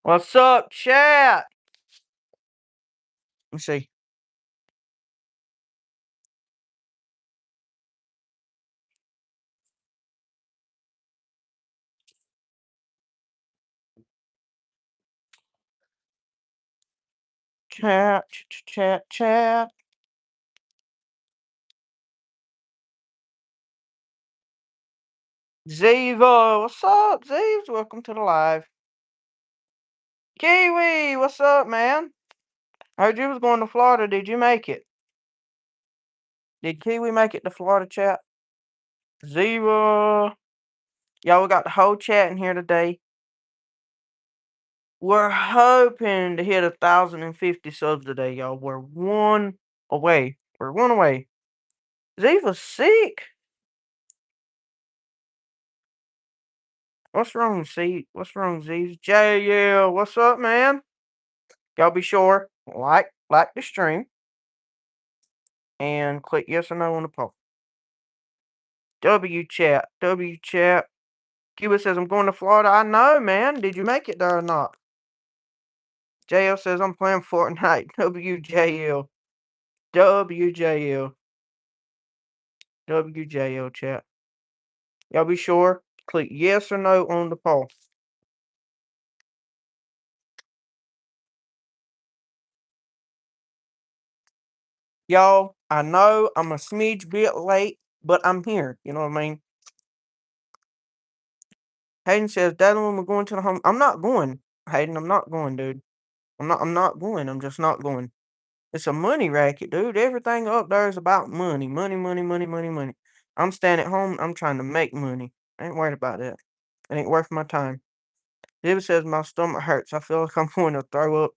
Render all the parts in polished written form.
What's up, chat? Let me see. Chat. Ziva, what's up, Zivs? Welcome to the live. Kiwi, what's up, man? Heard you was going to Florida. Did you make it? Did Kiwi make it to Florida, chat? Ziva. Y'all, we got the whole chat in here today. We're hoping to hit 1,050 subs today, y'all. We're one away. Ziva's sick. What's wrong, Z? What's wrong, Z? JL, what's up, man? Y'all be sure like the stream and click yes or no on the poll. W chat. Cuba says I'm going to Florida. I know, man. Did you make it there or not? JL says I'm playing Fortnite. WJL. WJL chat. Y'all be sure click yes or no on the poll. Y'all, I know I'm a smidge bit late, but I'm here. You know what I mean? Hayden says, Dad, when we're going to the home. I'm not going, Hayden. I'm not going, dude. I'm not going. I'm just not going. It's a money racket, dude. Everything up there is about money. Money. I'm staying at home. I'm trying to make money. I ain't worried about that. It ain't worth my time. David says my stomach hurts. I feel like I'm going to throw up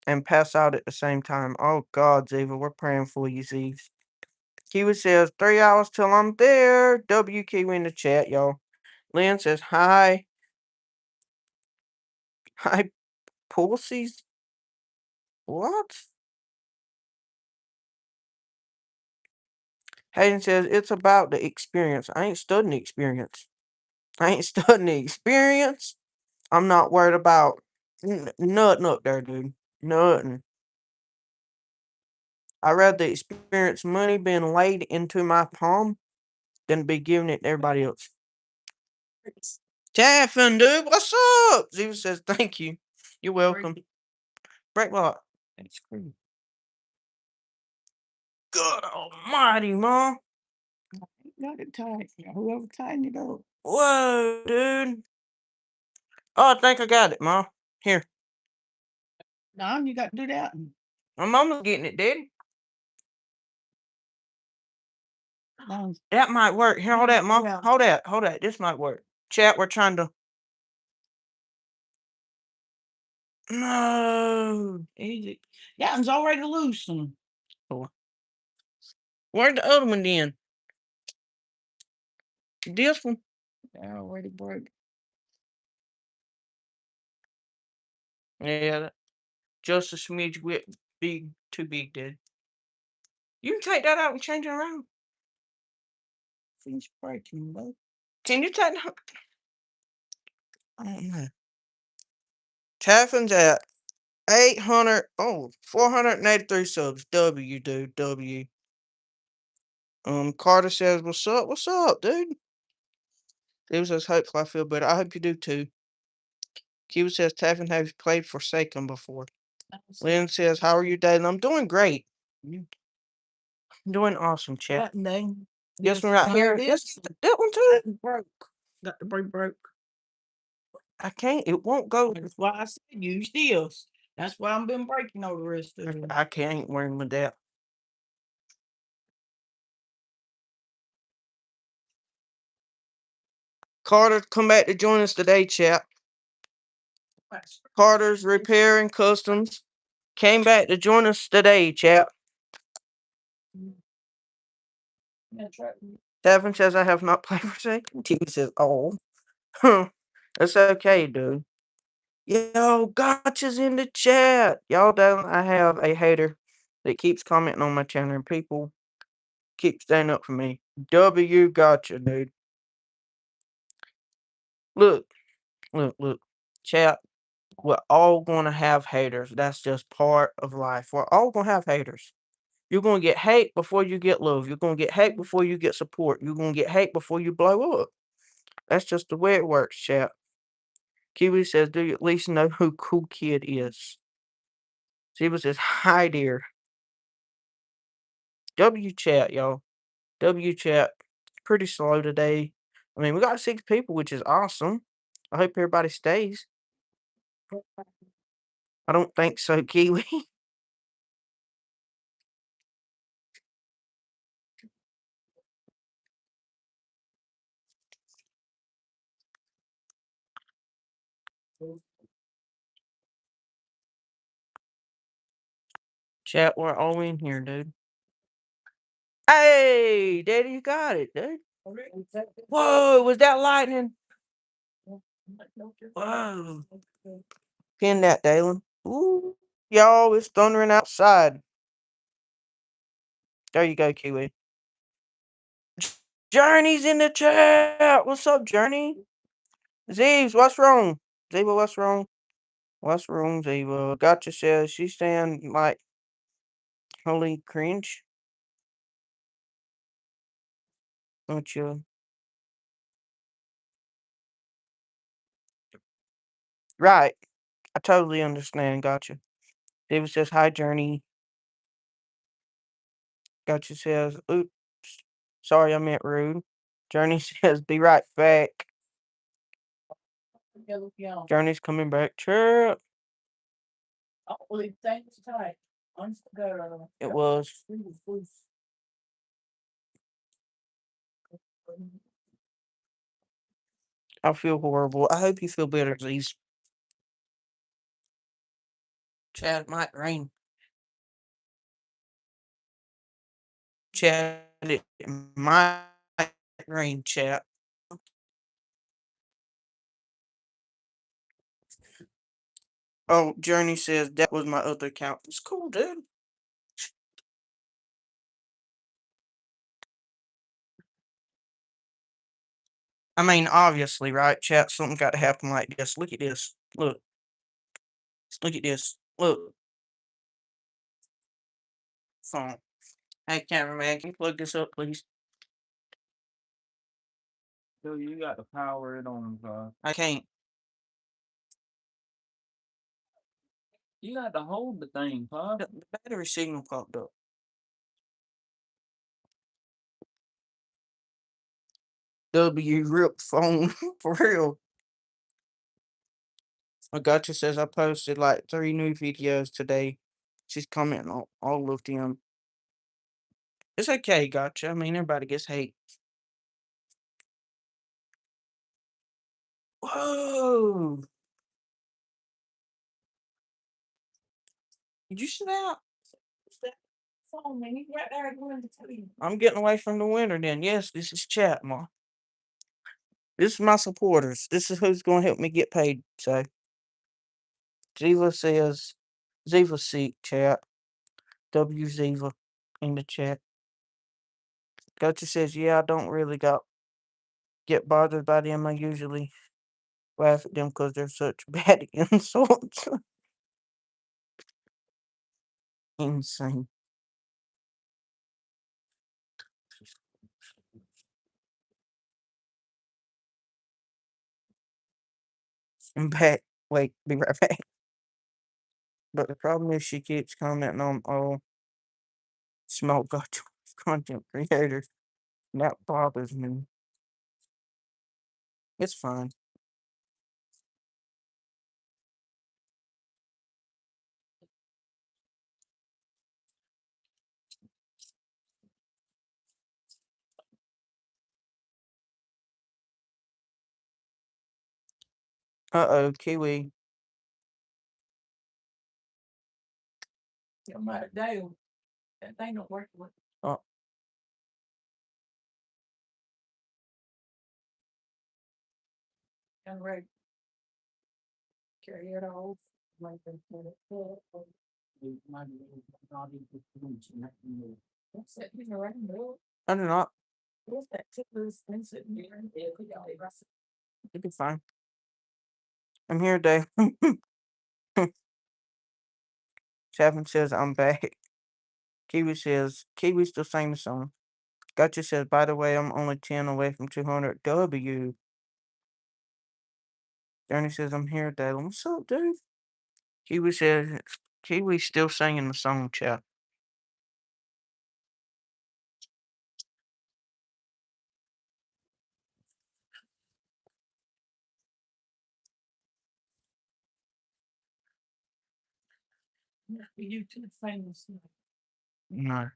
and pass out at the same time. Oh God, Ziva, we're praying for you, Z's. Kiwi says 3 hours till I'm there. W Kiwi in the chat, y'all. Lynn says hi. Hi, pussies. What? Hayden says it's about the experience. I ain't studying the experience. I'm not worried about nothing up there, dude. Nothing. I'd rather experience money being laid into my palm than be giving it to everybody else. Taffin, dude, what's up? Ziva says thank you. You're welcome. Break what? That's crazy. God almighty, Mom. Got it tight. Whoever tightened it up. Whoa, dude. Oh, I think I got it, Mom. Here. No, you got to do that. My mama's getting it, Daddy. No. That might work. Here, hold that, Mom. Yeah. Hold that. This might work. Chat, we're trying to. No. Easy. That one's already loosened. Where'd the other one then? This one? They're already broke. Yeah. Just a smidge big, too big, Dad. You can take that out and change it around. Finish breaking, bro. Can you take that? I don't know. Taffin's at 483 subs. W, dude. W. Carter says, what's up, dude? Steve says, hopefully I feel better. I hope you do too. Cuba says, Taffin, have you played Forsaken before? Lynn says, how are you, Dad? I'm doing great. I'm doing awesome, chat. That name. This one right here. Yes, that one too. Broke. Got the break broke. I can't. It won't go. That's why I said use this. That's why I've been breaking over the rest of it. I can't wearing with that. Carter, come back to join us today, chat. Carter's Repair and Customs came back to join us today, chat. Devin says I have not played Forsaken. TV says, oh. That's okay, dude. Yo, Gotcha's in the chat. Y'all don't. I have a hater that keeps commenting on my channel and people keep standing up for me. W Gotcha, dude. Look, look. Chat, we're all gonna have haters. That's just part of life. We're all gonna have haters. You're gonna get hate before you get love. You're gonna get hate before you get support. You're gonna get hate before you blow up. That's just the way it works, chat. Kiwi says, do you at least know who Cool Kid is? Ziva says, hi dear. W chat, y'all. W chat. Pretty slow today. I mean, we got 6 people, which is awesome. I hope everybody stays. I don't think so, Kiwi. Chat, we're all in here, dude. Hey, Daddy, you got it, dude. Whoa, was that lightning? Whoa. Pin that, Dalen. Ooh, y'all, it's thundering outside. There you go, Kiwi. Journey's in the chat. What's up, Journey? Zeeves, what's wrong? Ziva, what's wrong? What's wrong, Ziva? Gotcha says she's saying like holy cringe. Don't you? Right. I totally understand. Gotcha. David says hi, Journey. Gotcha says oops. Sorry, I meant rude. Journey says be right back. Journey's coming back. Chirp. It was. I feel horrible. I hope you feel better, please. Chad, it might rain. Chad, it might rain, chat. Oh, Journey says that was my other account. It's cool, dude. I mean, obviously, right, chat? Something got to happen like this. Look at this. Look. Look at this. Look. Phone. Hey, cameraman, can you plug this up, please? Dude, you got to power it on, I can't. You got to hold the thing, Pop. The battery signal popped up. W rip phone for real. I gotcha says I posted like 3 new videos today. She's commenting on all of them. It's okay, gotcha. I mean, everybody gets hate. Whoa! Did you see that? I'm getting away from the winter then. Yes, this is chat, ma. This is my supporters. This is who's gonna help me get paid. So Ziva says Ziva seek chat. W Ziva in the chat. Gotcha says, yeah, I don't really get bothered by them. I usually laugh at them because they're such bad insults. Insane. I'm back. Wait, be right back. But the problem is she keeps commenting on all small gotcha content creators. And that bothers me. It's fine. Uh-oh, Kiwi. That thing don't work. Oh, I'm ready. Carry it off. Like that. What's that thing around there? I do not. What's that tickler's been sitting here? It'll be fine. I'm here, Dale. Chapman says, I'm back. Kiwi says, Kiwi still sing the song. Gotcha says, by the way, I'm only 10 away from 200. W. Johnny says, I'm here, Dale. What's up, dude? Kiwi says, Kiwi's still singing the song, chat. You too famous. No.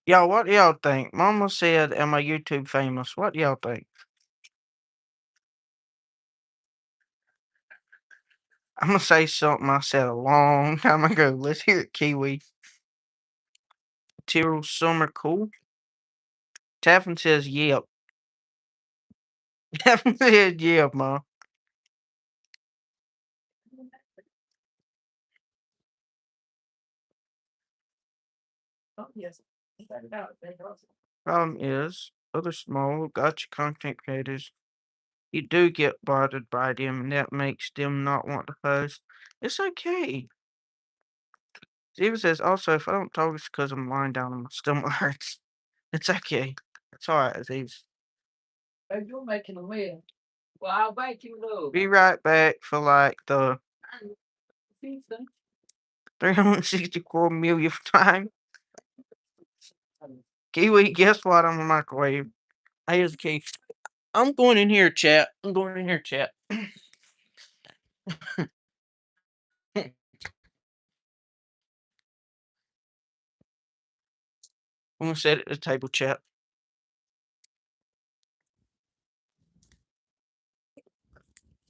Y'all, what y'all think? Mama said, am I YouTube famous? What y'all think? I'm gonna say something I said a long time ago. Let's hear it, Kiwi. Tyrrell Summer cool? Taffin says, yep. Taffin says, yep, Ma. Oh, yes. Problem is, other small gotcha content creators, you do get bothered by them, and that makes them not want to post. It's okay. Steven says, also, if I don't talk, it's because I'm lying down and my stomach hurts. It's okay. It's alright, Aziz. Hey, you're making a mess. Well, I'll wait you little. Be right back for like the 364 millionth time. Kiwi, guess what? I'm a microwave. Here's the key. I'm going in here, chat. I'm going in here, chat. I'm gonna set it at the table, chat.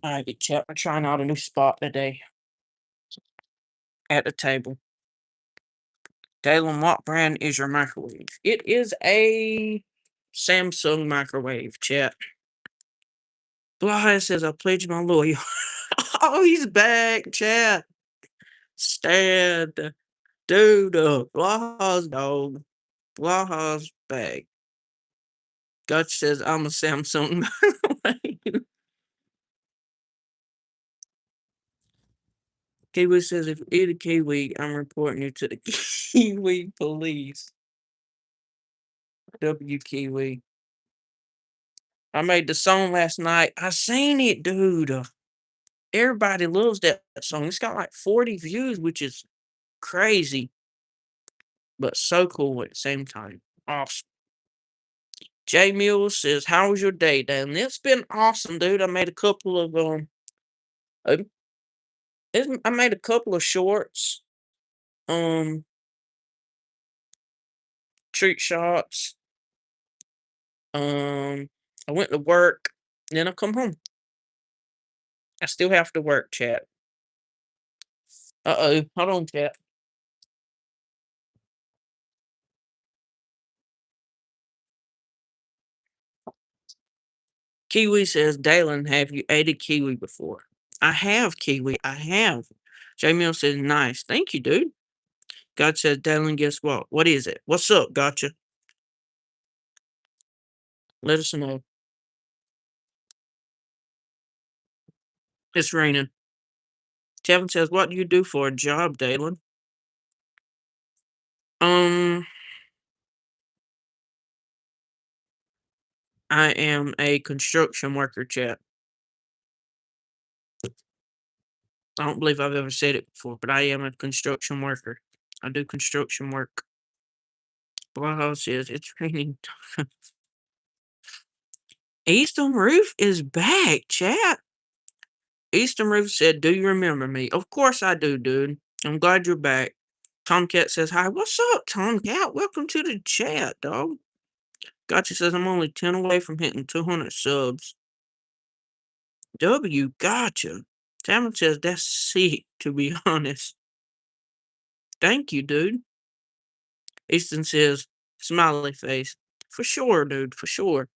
Alright, good chat. We're trying out a new spot today. At the table. Dalen, what brand is your microwave? It is a Samsung microwave, chat. Blah says I pledged my loyal. Oh, he's back, chat. Stand. Dude, Blaha's dog. Blaha's back. Gutch says I'm a Samsung microwave. Kiwi says if you eat a kiwi, I'm reporting you to the Kiwi police. W Kiwi. I made the song last night. I seen it, dude. Everybody loves that song. It's got like 40 views, which is crazy, but so cool at the same time. Awesome. Jay Mills says, "How was your day, Dan?" It's been awesome, dude. I made a couple of uh, I made a couple of shorts, um, treat shots. I went to work, then I come home. I still have to work, chat. Hold on, chat. Kiwi says, Dalen, have you ate a kiwi before? I have, Kiwi. I have. J Mill says, nice. Thank you, dude. God says, Dalen, guess what? What is it? What's up, gotcha? Let us know. It's raining. Kevin says, what do you do for a job, Dalen? I am a construction worker, chat. I don't believe I've ever said it before, but I am a construction worker. I do construction work. Bloodhouse says it's raining. Easton Roof is back, chat. Easton Roof said, do you remember me? Of course I do, dude. I'm glad you're back. Tomcat says, hi. What's up, Tomcat? Welcome to the chat, dog. Gotcha says, I'm only 10 away from hitting 200 subs. W, gotcha. Tamron says, that's sick, to be honest. Thank you, dude. Easton says, smiley face. For sure, dude, for sure.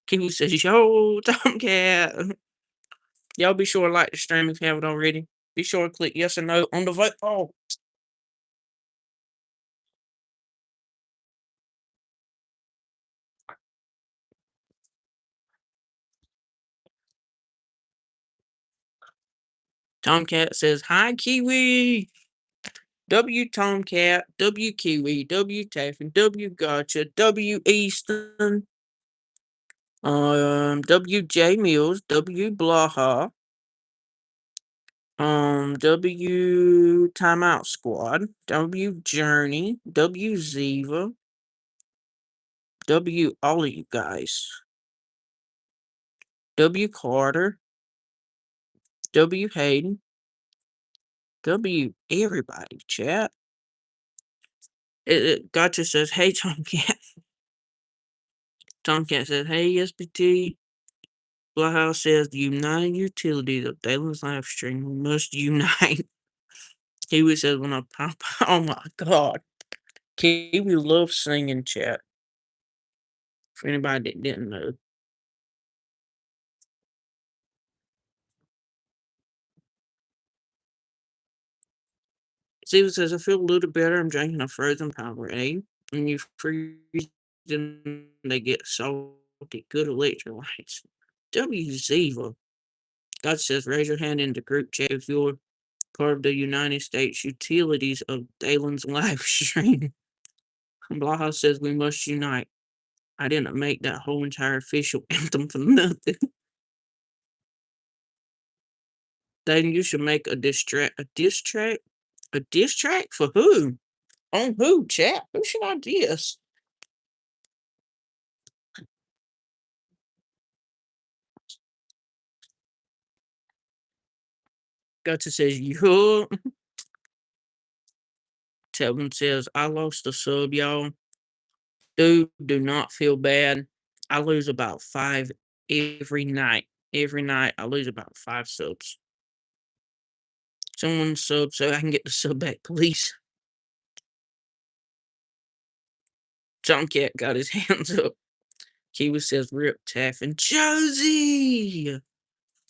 Kiwi says, yo, Tomcat. Y'all be sure to like the stream if you haven't already. Be sure to click yes or no on the vote. Oh. Tomcat says, "Hi, Kiwi." W Tomcat, W Kiwi, W Taffin, W Gotcha, W Easton, W J Mills, W Blaha, W Timeout Squad, W Journey, W Ziva, W all of you guys, W Carter, W Hayden, W everybody, chat. Gotcha says, "Hey Tomcat." Tomcat says, "Hey SBT." Bloodhouse says, "The United Utilities of Dalen's live stream, we must unite." Kiwi says, "When I pop," oh my god. Kiwi loves singing, chat. For anybody that didn't know. Steven says, "I feel a little better. I'm drinking a frozen Powerade. When you freeze them, they get salty. Good electrolytes." W Ziva. God says, "Raise your hand in the group chat if you're part of the United States Utilities of Dalen's live stream." Blaha says, "We must unite." I didn't make that whole entire official anthem for nothing. Then you should make a diss track. A diss track? A diss track for who? On who, chat? Who should I diss? Gotcha says, "Yo." Telvin says, "I lost a sub, y'all. Dude, do not feel bad. I lose about 5 every night. Every night, I lose about 5 subs. Someone sub so I can get the sub back, please." Tomcat got his hands up. Kiwi says, "Rip Taff and Josie."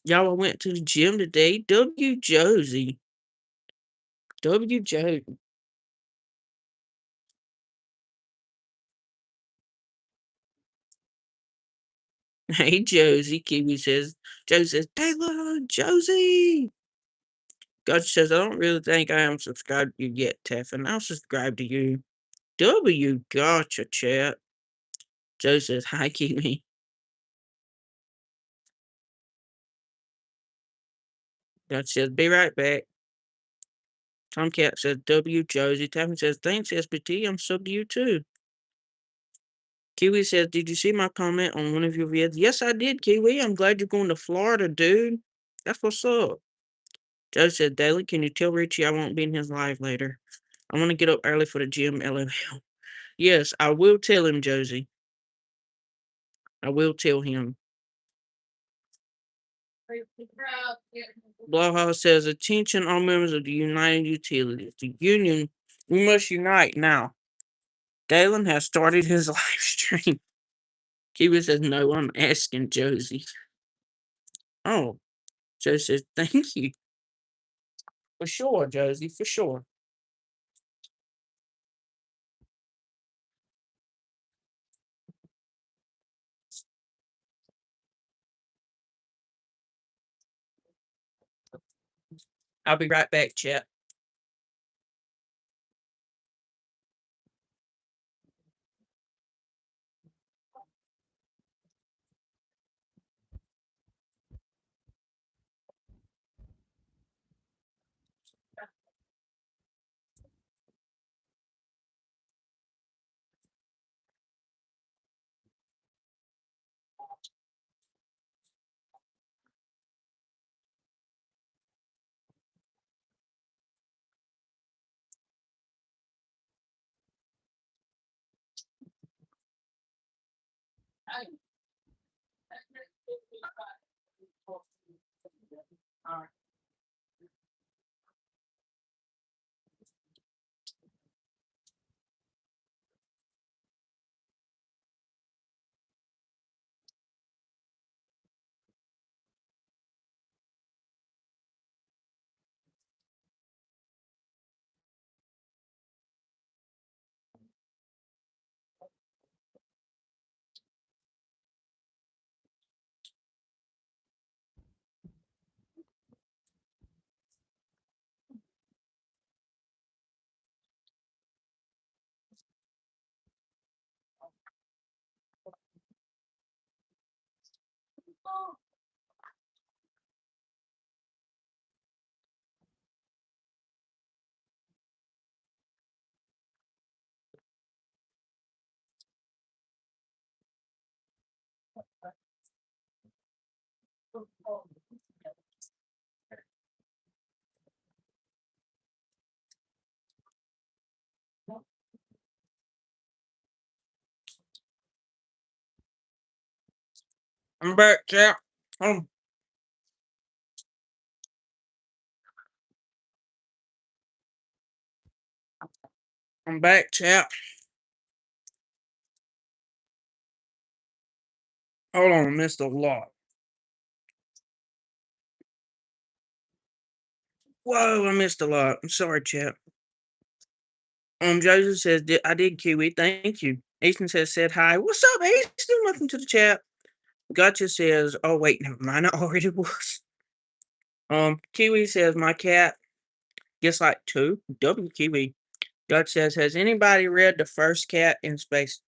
Y'all, I went to the gym today. W Josie. W Josie. Hey Josie, Kiwi says. Josie says, "Taylor, Josie." God says, "I don't really think I am subscribed to you yet, Taff, and I'll subscribe to you." W gotcha, chat. Joe says, "Hi, Kiwi." God says, "Be right back." Tomcat says, "W Josie." Taffin says, "Thanks, SBT. I'm sub to you too." Kiwi says, "Did you see my comment on one of your vids?" Yes, I did, Kiwi. I'm glad you're going to Florida, dude. That's what's up. Joe said, "Daily, can you tell Richie I won't be in his live later? I want to get up early for the gym, LOL." Yes, I will tell him, Josie. I will tell him. Blowhouse says, "Attention, all members of the United Utilities. The Union, we must unite now. Dalen has started his live stream." Kiwi says, "No, I'm asking Josie." Oh, Josie says, "Thank you." For sure, Josie, for sure. I'll be right back, chat. I'm back, chat. Um, I'm back, chat. Hold on, I missed a lot. Whoa, I missed a lot. I'm sorry, chat. Joseph says, I did, Kiwi. Thank you. Easton said hi. What's up, Easton? Welcome to the chat. Gotcha says, oh, wait, never mind. I already was. Kiwi says, my cat gets like 2. W Kiwi. Gotcha says, has anybody read The First Cat in Space?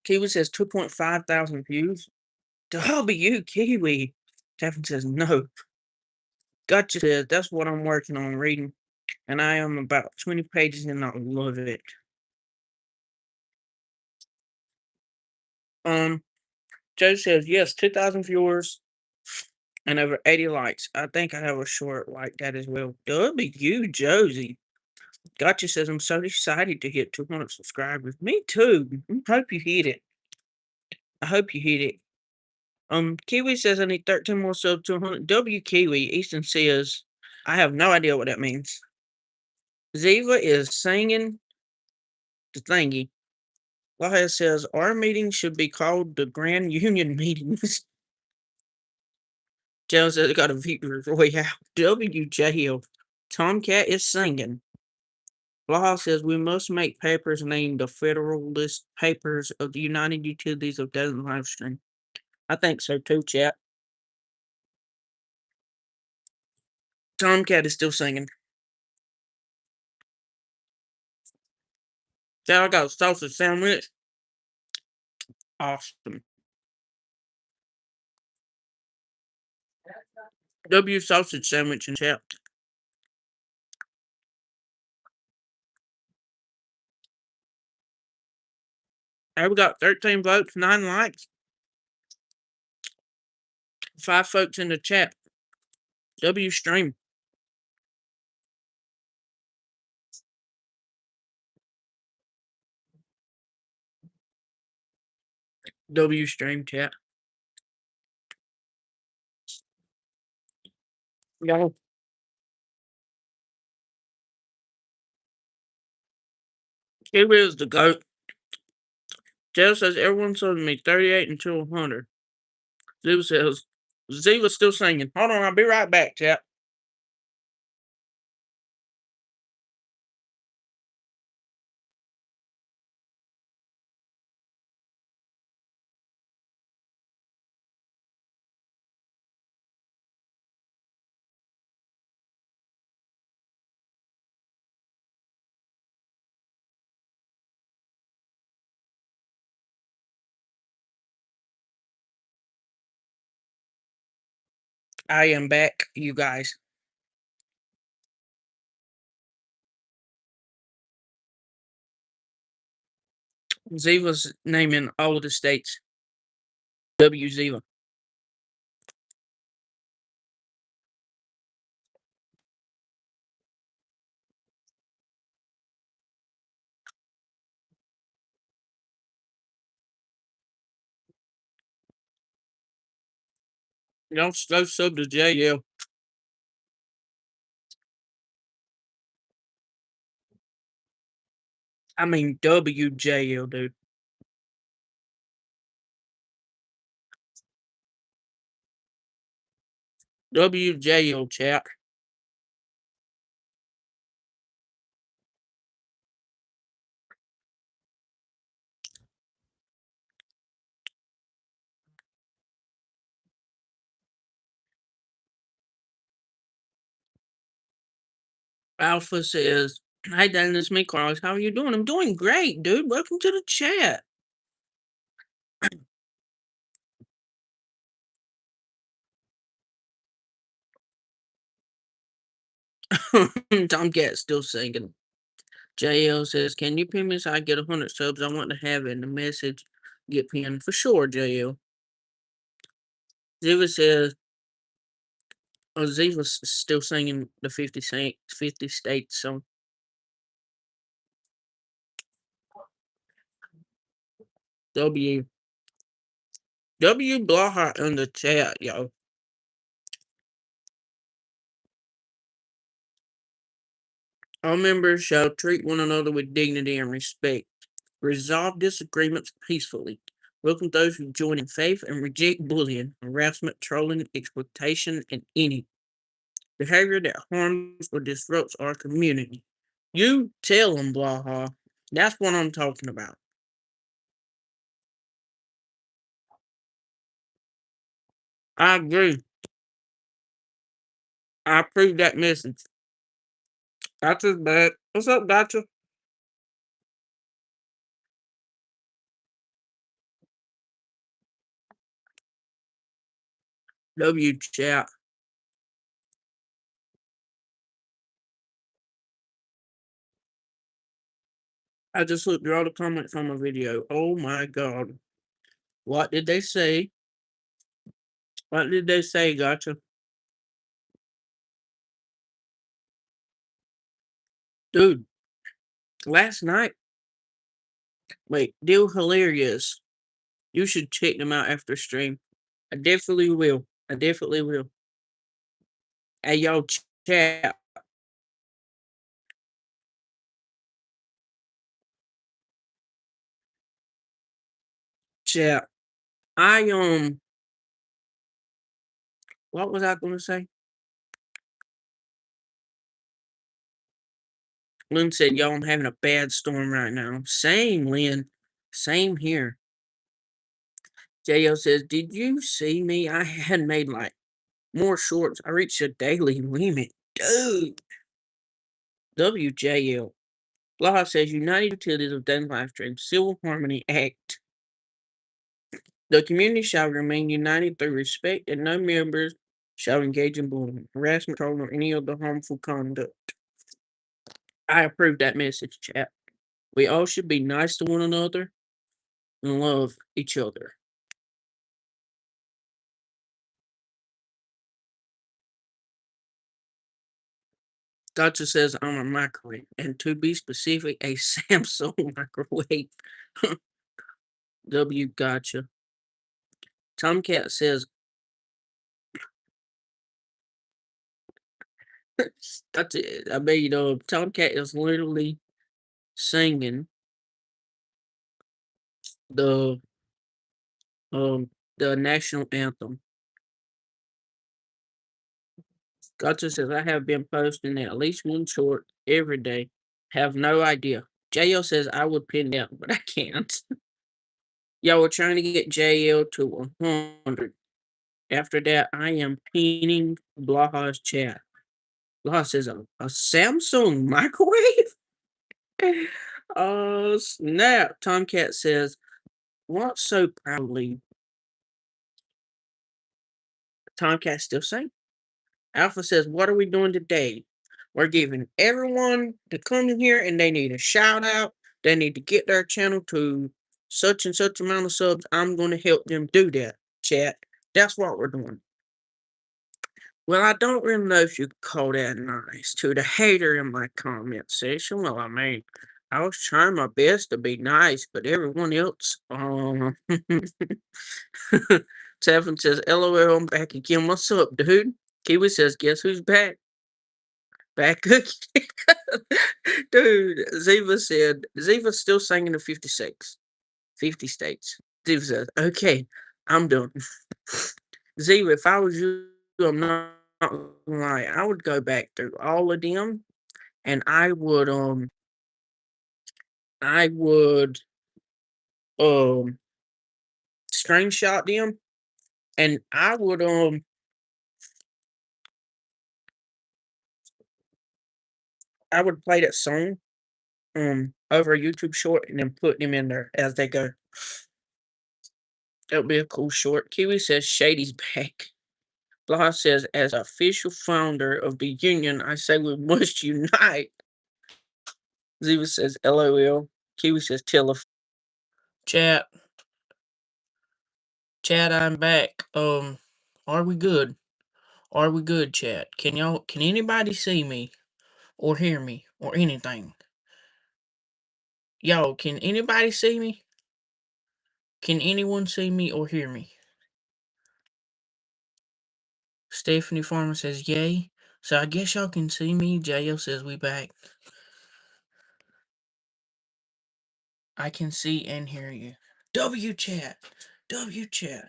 Kiwi says 2.5 thousand views. W Kiwi. Stephen says no. Gotcha says that's what I'm working on reading, and I am about 20 pages and I love it. Joe says yes, 2,000 viewers and over 80 likes. I think I have a short like that as well. W Josie. Gotcha says I'm so excited to hit 200 subscribers. Me too. I hope you hit it. I hope you hit it. Kiwi says I need 13 more subs to 100. W Kiwi. Easton says I have no idea what that means. Ziva is singing the thingy. Laha says our meeting should be called the Grand Union meetings. Joe says got a victory royale. WJL. Tomcat is singing. Laha says we must make papers named the Federalist Papers of the United Utilities of Desert Livestream. I think so too, chat. Tomcat is still singing. Chat, I got a sausage sandwich. Awesome. W sausage sandwich in chat. Hey, we got 13 votes, 9 likes. 5 folks in the chat. W stream. W stream chat. Y'all. Here is the goat. Jill says everyone sold me 38 until 100. Ziva says Ziva's still singing. Hold on, I'll be right back, chat. I am back, you guys. Ziva's naming all of the states. W Ziva. Y'all slow sub to JL. I mean WJL, dude. WJL, chat. Alpha says, "Hey, Dan, it's me, Carlos. How are you doing? I'm doing great, dude. Welcome to the chat." Tomcat still singing. JL says, "Can you pin me so I get 100 subs? I want to have it in the message get pinned for sure." JL. Ziva says, "Oh, Ziva's still singing the 50 states song." W. W Blaha in the chat, yo. All members shall treat one another with dignity and respect. Resolve disagreements peacefully. Welcome those who join in faith and reject bullying, harassment, trolling, exploitation, and any behavior that harms or disrupts our community. You tell them, Blaha. That's what I'm talking about. I agree. I approve that message. Gotcha's bad. What's up, Gotcha? W chat. I just looked through all the comments on my video. Oh my god. What did they say? What did they say, Gotcha? Dude, last night, wait, Deal Hilarious. You should check them out after stream. I definitely will. I definitely will. Hey, yo, chat. Chat. What was I gonna say? Lynn said, yo, I'm having a bad storm right now. Same, Lynn. Same here. Jo says, did you see me? I had made like more shorts. I reached a daily limit. Dude. WJL. Blaha says United Utilities of Dayton Live Stream Civil Harmony Act. The community shall remain united through respect, and no members shall engage in bullying, harassment, trolling, or any other harmful conduct. I approve that message, chat. We all should be nice to one another and love each other. Gotcha says I'm a microwave, and to be specific, a Samsung microwave. W gotcha. Tomcat says that's it. I mean, Tomcat is literally singing the the national anthem. Gotcha says I have been posting at least one short every day. Have no idea. JL says I would pin down, but I can't. Y'all were trying to get JL to 100. After that, I am pinning Blaha's chat. Blaha says a Samsung microwave? Oh, snap. Tomcat says, what so proudly? Tomcat still saying. Alpha says, what are we doing today? We're giving everyone to come in here and they need a shout out. They need to get their channel to such and such amount of subs. I'm going to help them do that, chat. That's what we're doing. Well, I don't really know if you could call that nice to the hater in my comment section. Well, I mean, I was trying my best to be nice, but everyone else, Tevin says, LOL, I'm back again. What's up, dude? Kiwi says, guess who's back? Back again. Dude, Ziva said, Ziva's still singing the 56. 50 states. Ziva says, okay, I'm done. Ziva, if I was you, I'm not gonna lie. I would go back through all of them and I would screenshot them and I would play that song over a YouTube short and then put them in there as they go. That would be a cool short. Kiwi says Shady's back. Blah says, as official founder of the union, I say we must unite. Ziva says, LOL. Kiwi says, tell a chat. Chat, I'm back. Are we good? Are we good, chat? Can anybody see me or hear me or anything? Yo, can anybody see me? Can anyone see me or hear me? Stephanie Farmer says yay. So I guess y'all can see me. JL says we back. I can see and hear you. W chat. W chat.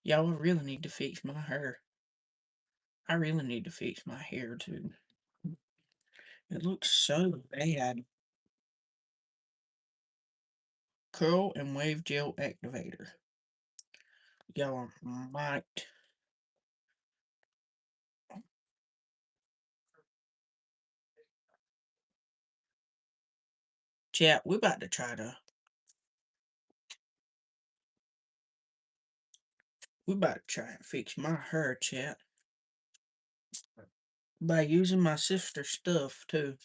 Y'all, I really need to fix my hair. I really need to fix my hair too. It looks so bad. Curl and wave gel activator. Y'all might. Chat, we're about to try to. We're about to try and fix my hair, chat. By using my sister's stuff too.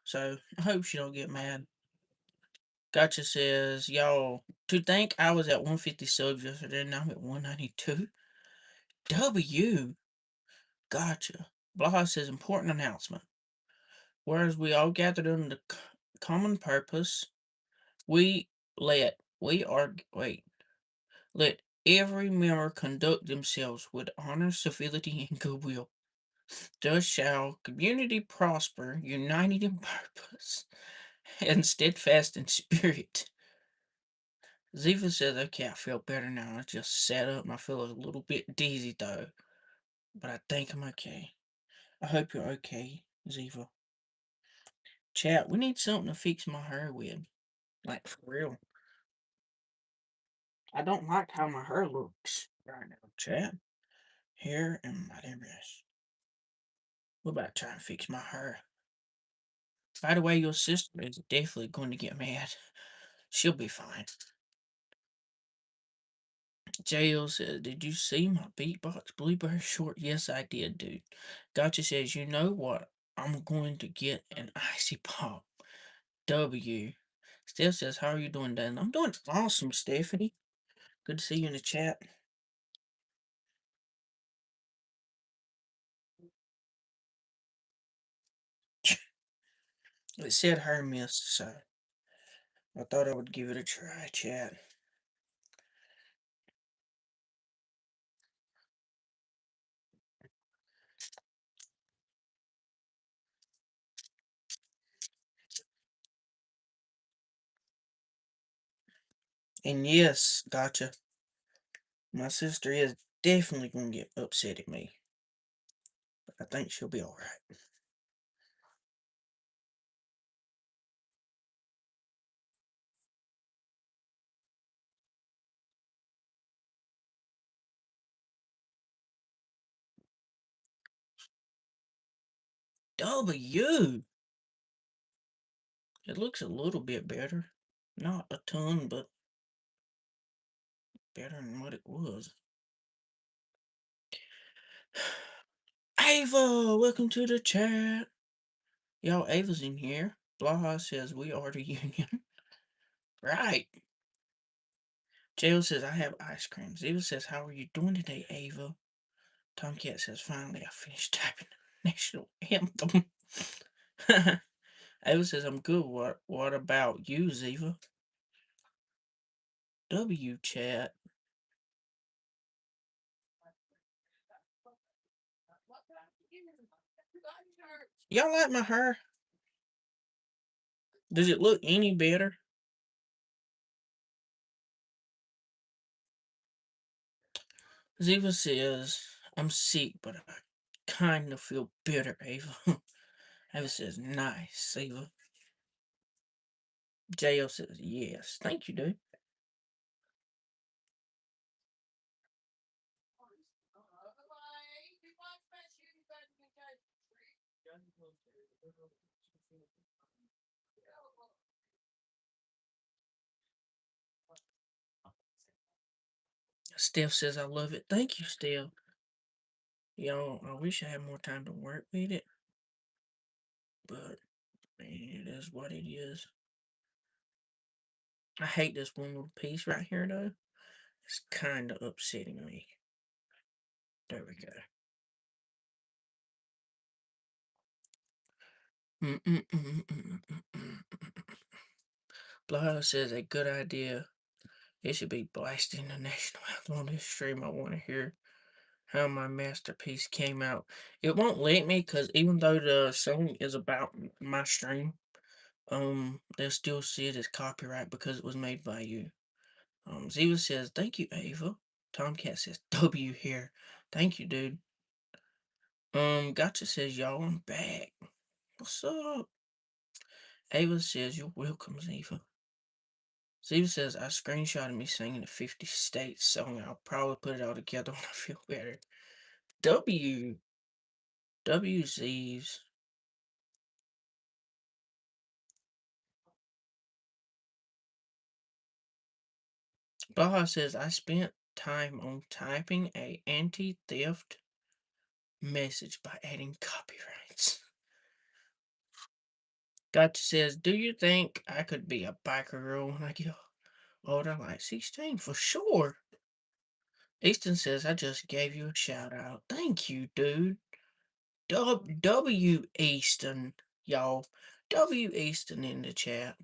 So I hope she don't get mad. Gotcha says, y'all, to think I was at 150 subs yesterday and I'm at 192. W. Gotcha. Blaha says, important announcement. Whereas we all gathered under the common purpose, let every member conduct themselves with honor, civility, and goodwill. Thus shall community prosper, united in purpose, and steadfast in spirit. Ziva says, okay, I feel better now. I just sat up and I feel a little bit dizzy though. But I think I'm okay. I hope you're okay, Ziva. Chat, we need something to fix my hair with. Like, for real. I don't like how my hair looks right now, chat. Hair and my airbrush. We're about to try and fix my hair. By the way, your sister is definitely going to get mad. She'll be fine. JL says, did you see my beatbox blueberry short? Yes, I did, dude. Gotcha says, you know what? I'm going to get an icy pop. W. Steph says, how are you doing, Dan? I'm doing awesome, Stephanie. Good to see you in the chat. It said Hermes, so I thought I would give it a try, chat. And yes, gotcha. My sister is definitely going to get upset at me. But I think she'll be alright. W! It looks a little bit better. Not a ton, but better than what it was. Ava! Welcome to the chat. Y'all, Ava's in here. Blaha says we are the union. Right. Jail says I have ice cream. Ava says, how are you doing today, Ava? Tomcat says, finally I finished typing the national anthem. Ava says, I'm good. What about you, Ziva? W chat. Y'all like my hair? Does it look any better? Ziva says, I'm sick, but I kind of feel better, Ava. Ava says, nice, Ava. JL says, yes. Thank you, dude. Steph says, I love it. Thank you, Steph. Y'all, I wish I had more time to work with it. But it is what it is. I hate this one little piece right here, though. It's kind of upsetting me. There we go. Blah says a good idea. It should be blasting the national anthem on this stream. I want to hear how my masterpiece came out. It won't let me because even though the song is about my stream, they'll still see it as copyright because it was made by you. Ziva says, thank you, Ava. Tomcat says, W here. Thank you, dude. Gotcha says, y'all, I'm back. What's up? Ava says, you're welcome, Ziva. Ziva says, I screenshotted me singing the 50 States song. I'll probably put it all together when I feel better. W. W. Zeeves. Baja says, I spent time on typing a anti-theft message by adding copyrights. Gotcha says, do you think I could be a biker girl when I get older, like 16? For sure. Easton says, I just gave you a shout out. Thank you, dude. W. Easton, y'all. W. Easton in the chat.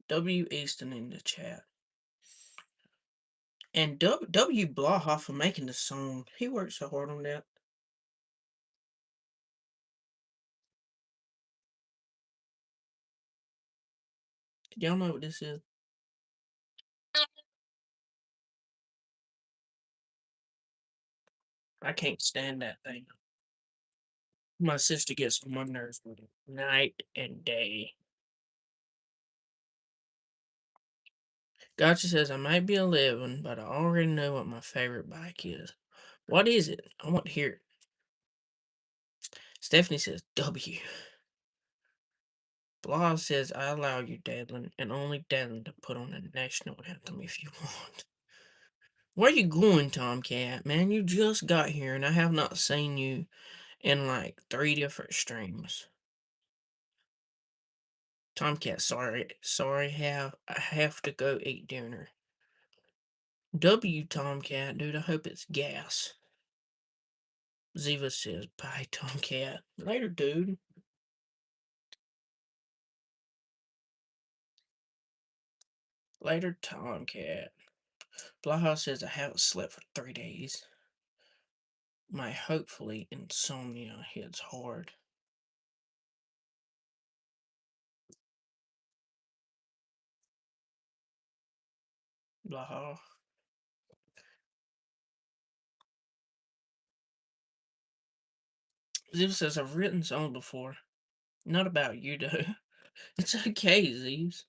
W. Easton in the chat. And W. Blaha for making the song. He worked so hard on that. Y'all know what this is? I can't stand that thing. My sister gets on my nerves with it night and day. Gotcha says, I might be 11, but I already know what my favorite bike is. What is it? I want to hear it. Stephanie says, W. Blah says, I allow you, Dadlin, and only Dadlin to put on the national anthem if you want. Where you going, Tomcat? Man, you just got here, and I have not seen you in like 3 different streams. Tomcat, sorry, I have to go eat dinner. W, Tomcat, dude, I hope it's gas. Ziva says, bye, Tomcat. Later, dude. Later, Tomcat. Blaha says, I haven't slept for 3 days. My hopefully insomnia hits hard. Blaha. Ziv says, I've written songs before. Not about you, though. It's okay, Zivs.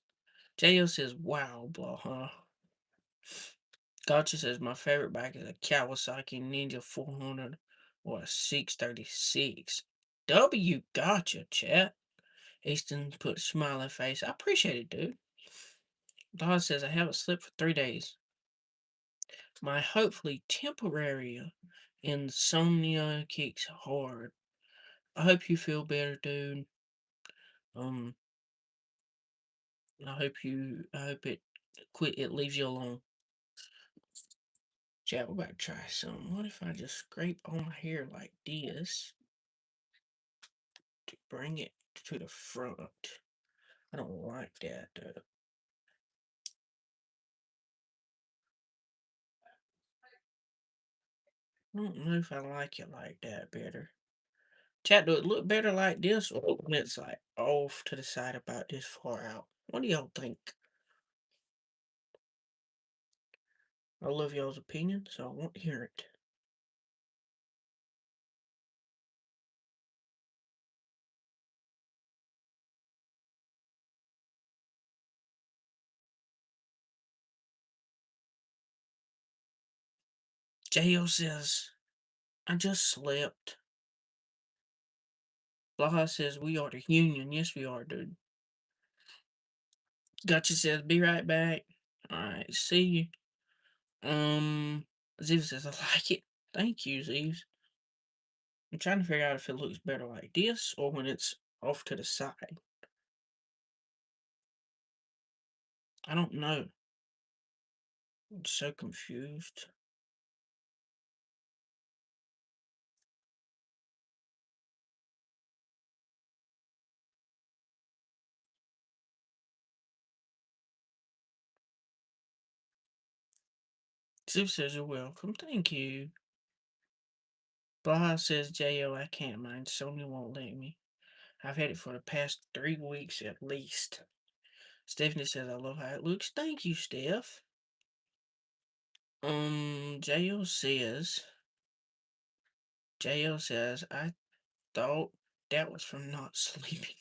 J.O. says, wow, Blaha. Gotcha says, my favorite bike is a Kawasaki Ninja 400 or a 636. W, gotcha, chat. Easton put a smiling face. I appreciate it, dude. Blaha says, I haven't slept for 3 days. My hopefully temporary insomnia kicks hard. I hope you feel better, dude. I hope it leaves you alone. Chat, we're about to try some. What if I just scrape on my hair like this to bring it to the front? I don't like that, though. I don't know if I like it like that better. Chat, do it look better like this or when it's like off to the side about this far out? What do y'all think? I love y'all's opinion, so I want to hear it. J.O. says, I just slept. Blaha says, we are the Union. Yes, we are, dude. Gotcha says, be right back. Alright, see you. Ziv says, I like it. Thank you, Ziv. I'm trying to figure out if it looks better like this or when it's off to the side. I don't know. I'm so confused. Steve says you're welcome. Thank you. Blaha says, JO, I can't mind. Sony won't let me. I've had it for the past 3 weeks at least. Stephanie says, I love how it looks. Thank you, Steph. JO says, I thought that was from not sleeping.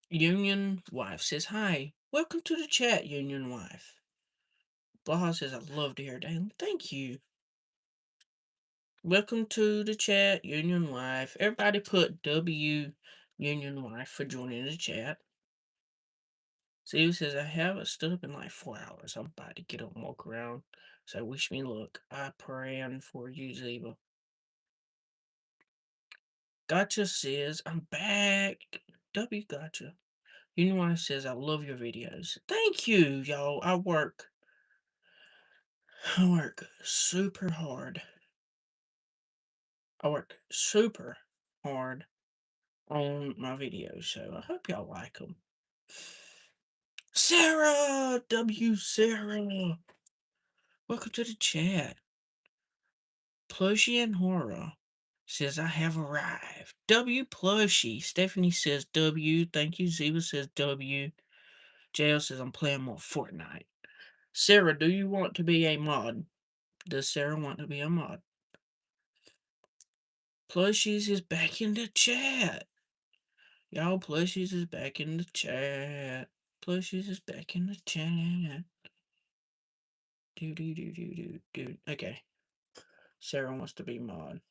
Union Wife says, hi. Welcome to the chat, Union Wife. Blaha says, I love to hear Dalen. Thank you. Welcome to the chat, Union Wife. Everybody put W Union Wife for joining the chat. Steve says, I haven't stood up in like 4 hours. I'm about to get up and walk around. So wish me luck. I praying for you, Ziva. Gotcha says, I'm back. W Gotcha. Union Wife says, I love your videos. Thank you, y'all. I work super hard. I work super hard on my videos, so I hope y'all like them. Sarah! Sarah! Welcome to the chat. Plushie and Horror says, I have arrived. W Plushie. Stephanie says W. Thank you. Ziva says W. JL says, I'm playing more Fortnite. Sarah, do you want to be a mod? Does Sarah want to be a mod? Plushies is back in the chat. Y'all, Plushies is back in the chat. Plushies is back in the chat. Do. Okay. Sarah wants to be mod.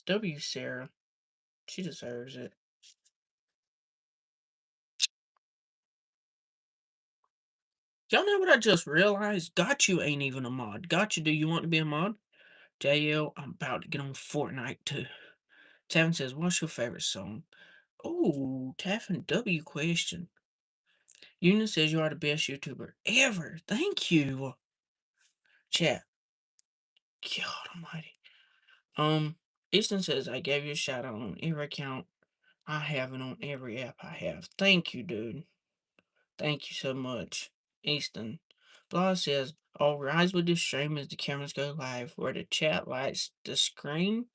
W Sarah. She deserves it. Y'all know what I just realized? Got you ain't even a mod. Got you, do you want to be a mod? JL, I'm about to get on Fortnite too. Tavin says, what's your favorite song? Oh, Taffin W question. Union says you are the best YouTuber ever. Thank you. Chat. God almighty. Easton says I gave you a shout out on every account I have and on every app I have. Thank you, dude. Thank you so much, Easton. Blah says, I'll rise with the stream as the cameras go live, where the chat lights the screen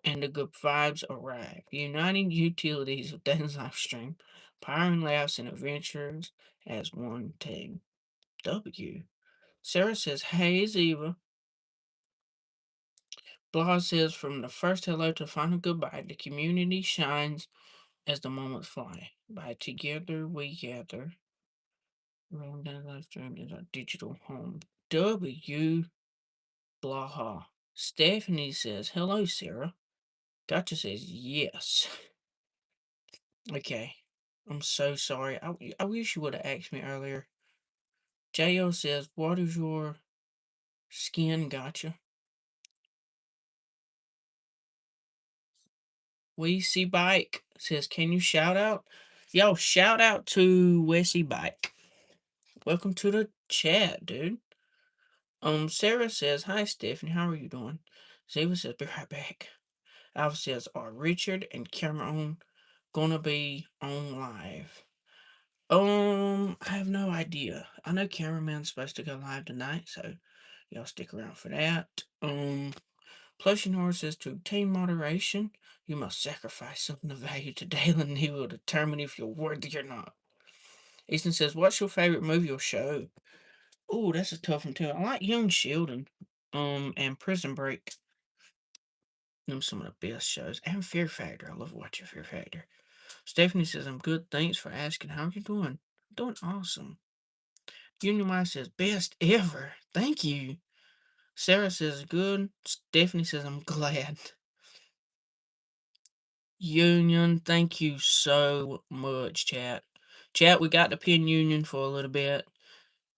and the good vibes arrive. Uniting utilities of Dan's live stream, powering laughs and adventures as one team. W. Sarah says, hey, Ziva. Blah says, from the first hello to final goodbye, the community shines as the moments fly. By together we gather. Rolling down live stream is our digital home. W. Blaha. Stephanie says, hello, Sarah. Gotcha says, yes. Okay. I'm so sorry. I wish you would have asked me earlier. Jo says, what is your skin? Gotcha. Weesy Bike says, can you shout out? Yo, shout out to Weesy Bike. Welcome to the chat, dude. Sarah says, hi, Stephanie. How are you doing? Ziva says, be right back. Alpha says, are Richard and Cameron gonna be on live? I have no idea. I know Cameraman's supposed to go live tonight, so y'all stick around for that. Plushing Horse says to obtain moderation, you must sacrifice something of value to Dale, and he will determine if you're worthy or not. Easton says, what's your favorite movie or show? Oh, that's a tough one too. I like Young Sheldon, and Prison Break. Them some of the best shows. And Fear Factor. I love watching Fear Factor. Stephanie says, I'm good. Thanks for asking. How are you doing? Doing awesome. Union Wife says, best ever. Thank you. Sarah says, good. Stephanie says, I'm glad. Union, thank you so much, chat. Chat, we got to pin Union for a little bit.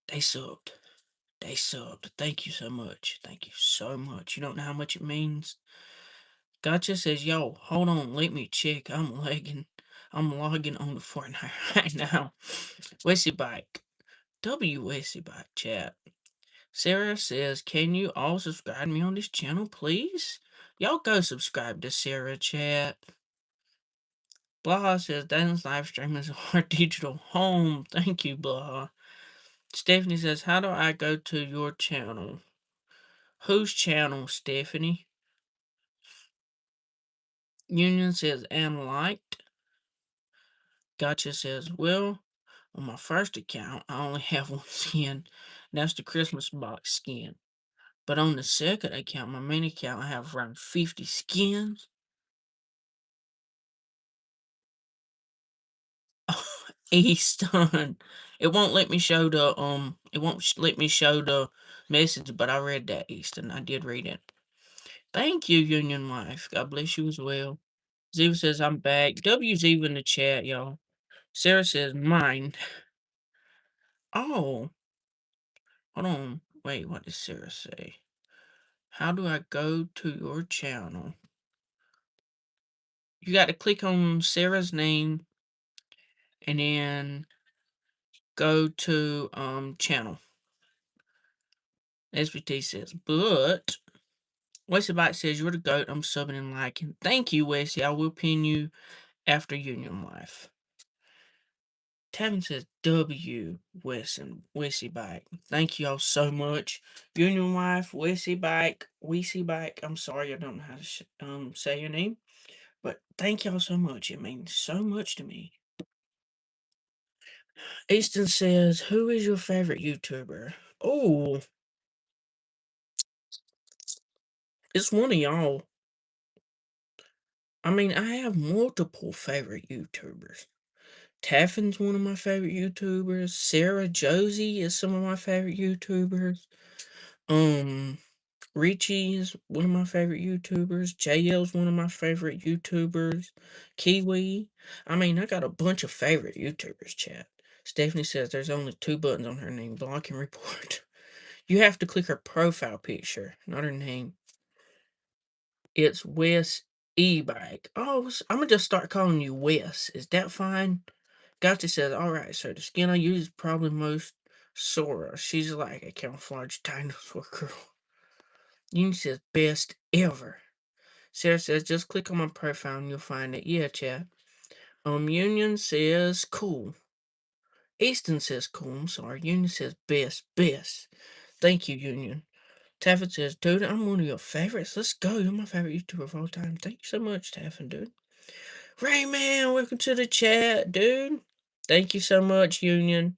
They subbed. They subbed. Thank you so much. Thank you so much. You don't know how much it means. Gotcha says, yo, hold on, let me check. I'm lagging. I'm logging on the Fortnite right now. Wesley Bike. Wesley Bike chat. Sarah says, can you all subscribe me on this channel, please? Y'all go subscribe to Sarah chat. Blaha says Daniel's live stream is our digital home. Thank you, Blaha. Stephanie says, how do I go to your channel? Whose channel, Stephanie? Union says, and liked. Gotcha says, well, on my first account, I only have one skin. That's the Christmas box skin. But on the second account, my main account, I have around 50 skins. Easton. It won't let me show the let me show the message, but I read that, Easton. I did read it. Thank you, Union Wife. God bless you as well. Ziva says I'm back. W's even in the chat, y'all. Sarah says mine. Oh. Hold on. Wait, what did Sarah say? How do I go to your channel? You got to click on Sarah's name and then go to channel. SBT says, but Wesley Bite says you're the goat. I'm subbing and liking. Thank you, Wesley. I will pin you after Union Life. Tavin says W Wesley Bike. Thank y'all so much. Union Wife, Wesley Bike. I'm sorry, I don't know how to say your name, but thank y'all so much. It means so much to me. Easton says, who is your favorite YouTuber? Oh, it's one of y'all. I mean, I have multiple favorite YouTubers. Taffin's one of my favorite YouTubers. Sarah Josie is some of my favorite YouTubers. Richie is one of my favorite YouTubers. JL's one of my favorite YouTubers. Kiwi. I mean, I got a bunch of favorite YouTubers, chat. Stephanie says there's only 2 buttons on her name, block and report. You have to click her profile picture, not her name. It's Wes E-Bike. Oh, I'm gonna just start calling you Wes. Is that fine? Gotcha says, alright, so the skin I use is probably most Sora. She's like a camouflage dinosaur girl. Union says, best ever. Sarah says, just click on my profile and you'll find it. Yeah, chat. Union says, cool. Easton says, cool. I'm sorry. Union says, best. Thank you, Union. Taffin says, dude, I'm one of your favorites. Let's go. You're my favorite YouTuber of all time. Thank you so much, Taffin, dude. Rayman, welcome to the chat, dude. Thank you so much, Union.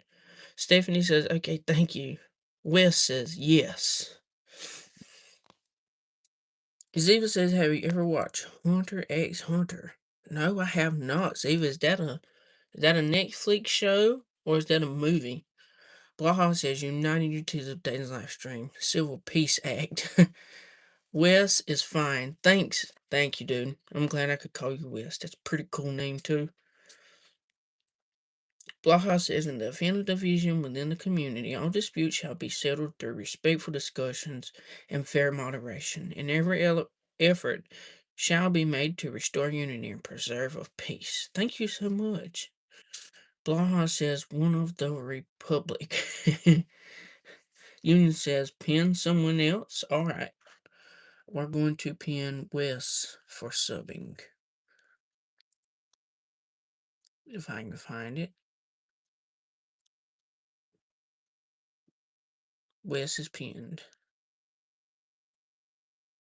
Stephanie says, okay, thank you. Wes says, yes. Ziva says, have you ever watched Hunter x Hunter? No, I have not. Ziva, is that a Netflix show or is that a movie? Blaha says, United Utilities of Dayton's live stream. Civil Peace Act. Wes is fine. Thanks. Thank you, dude. I'm glad I could call you Wes. That's a pretty cool name, too. Blaha says, in the event of division within the community, all disputes shall be settled through respectful discussions and fair moderation, and every effort shall be made to restore unity and preserve of peace. Thank you so much. Blaha says, one of the Republic. Union says, pin someone else. All right. We're going to pin Wes for subbing. If I can find it. Wes is pinned.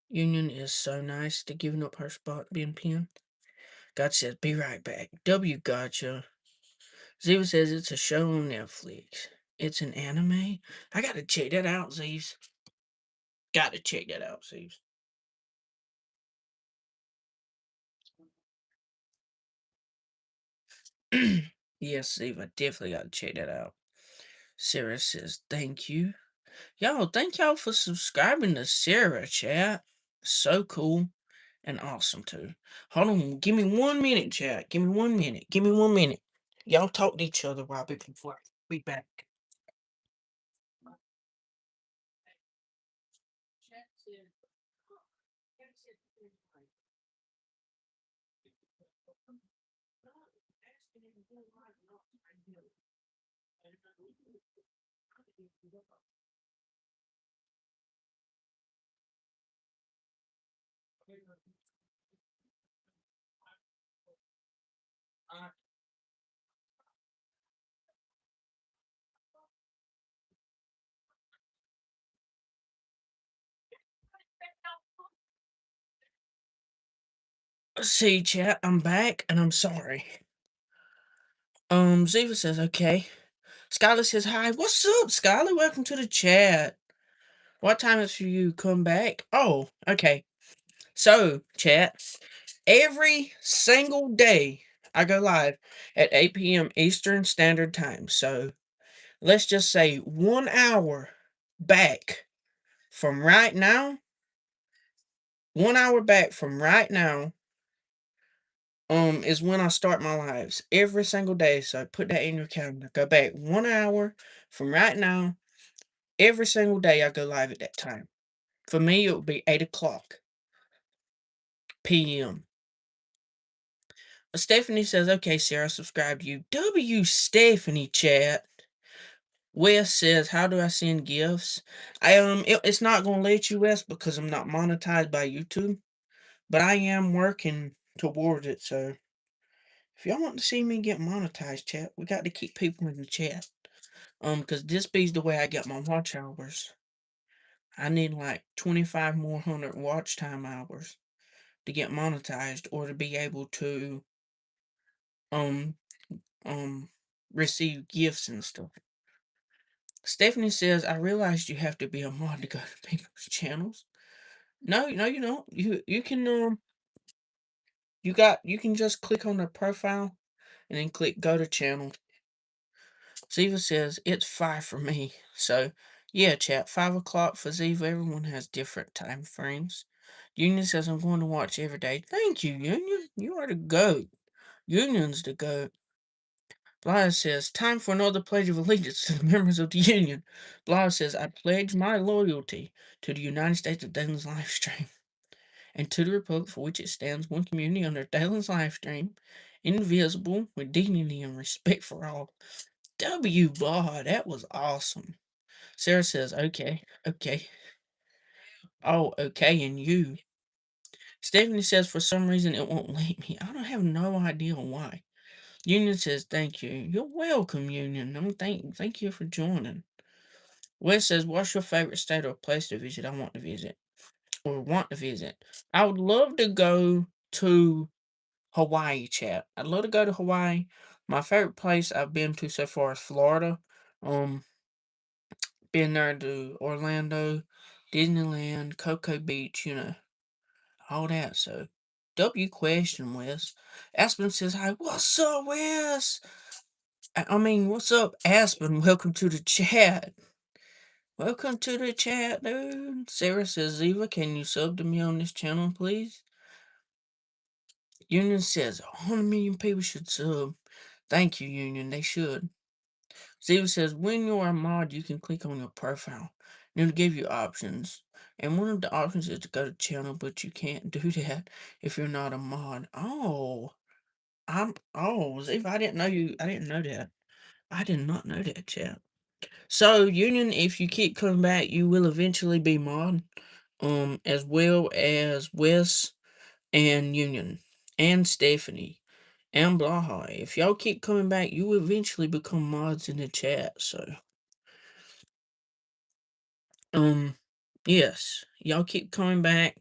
Union is so nice to giving up her spot being pinned. Gotcha says, be right back. W Gotcha. Ziva says it's a show on Netflix. It's an anime? I gotta check that out, Zeeves. Gotta check that out, Zeeves. Yes, Ziva, definitely gotta check that out. Sarah says, thank you. Y'all, thank y'all for subscribing to Sarah, chat. So cool and awesome, too. Hold on, give me 1 minute, chat. Give me 1 minute. Give me 1 minute. Y'all talk to each other while I be back. Let's see, chat. I'm back and I'm sorry. Ziva says, okay. Skylar says, hi. What's up, Skylar? Welcome to the chat. What time is for you? Come back? Oh, okay. So, chat, every single day I go live at 8 p.m. Eastern Standard Time. So, let's just say 1 hour back from right now. 1 hour back from right now is when I start my lives every single day. So put that in your calendar. Go back 1 hour from right now. Every single day I go live at that time. For me, it would be 8 o'clock p.m. Stephanie says, okay, Sarah, subscribe to you. W Stephanie chat. Wes says, how do I send gifts? It's not gonna let you, Wes, because I'm not monetized by YouTube. But I am working towards it, so if y'all want to see me get monetized, chat, we got to keep people in the chat. Because this be's the way I get my watch hours. I need like 25 more hundred watch time hours to get monetized or to be able to um receive gifts and stuff. Stephanie says, I realized you have to be a mod to go to people's channels. No, you don't. You can you can just click on their profile and then click go to channel. Ziva says it's 5 for me. So yeah, chat, 5 o'clock for Ziva. Everyone has different time frames. Union says I'm going to watch every day. Thank you, Union. You are the GOAT. Union's the GOAT. Blythe says, time for another pledge of allegiance to the members of the Union. Blythe says, I pledge my loyalty to the United States of Dalen's live stream and to the republic for which it stands, one community under Dalen's live stream, indivisible, with dignity and respect for all. W. Baha, that was awesome. Sarah says, okay. Oh, okay, and you. Stephanie says, for some reason it won't let me. I don't have no idea why. Union says, thank you. You're welcome, Union. Thank you for joining. Wes says, what's your favorite state or place to visit? I want to visit. I would love to go to Hawaii, chat. I'd love to go to Hawaii. My favorite place I've been to so far is Florida. Been there to Orlando, Disneyland, Cocoa Beach, all that. So, W question, Wes. Aspen says, hi, what's up, Wes? I mean, what's up, Aspen? Welcome to the chat. Welcome to the chat, dude. Sarah says, Ziva, can you sub to me on this channel, please? Union says, 100 million people should sub. Thank you, Union. They should. Ziva says, when you're a mod, you can click on your profile. And it'll give you options. And one of the options is to go to channel, but you can't do that if you're not a mod. Ziva, I didn't know that. I did not know that, chat. So, Union, if you keep coming back, you will eventually be mod. As well as Wes and Union and Stephanie and Blaha. If y'all keep coming back, you will eventually become mods in the chat. So, yes, y'all keep coming back.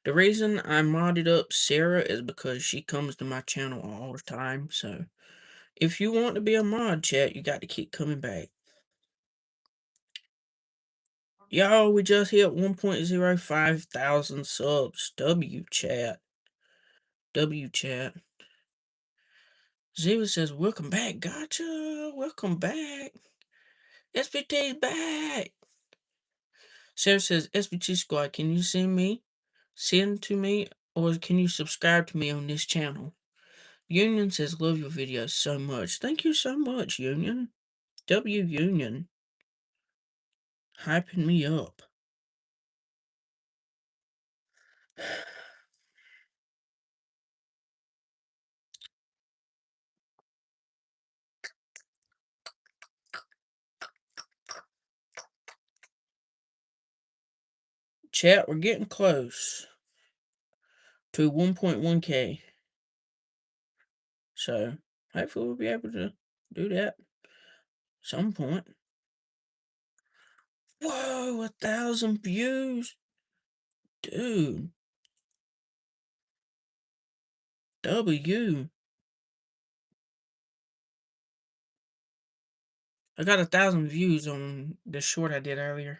The reason I modded up Sarah is because she comes to my channel all the time. So, if you want to be a mod, chat, you got to keep coming back. Yo, we just hit 1.05 thousand subs. W chat. Ziva says, welcome back. Gotcha. Welcome back. SPT's back. Sarah says, SPT Squad, can you send to me, or can you subscribe to me on this channel? Union says, love your videos so much. Thank you so much, Union. W Union. Hyping me up. Chat, we're getting close to 1.1K. So, hopefully we'll be able to do that some point. Whoa, 1,000 views. Dude. W. I got 1,000 views on the short I did earlier.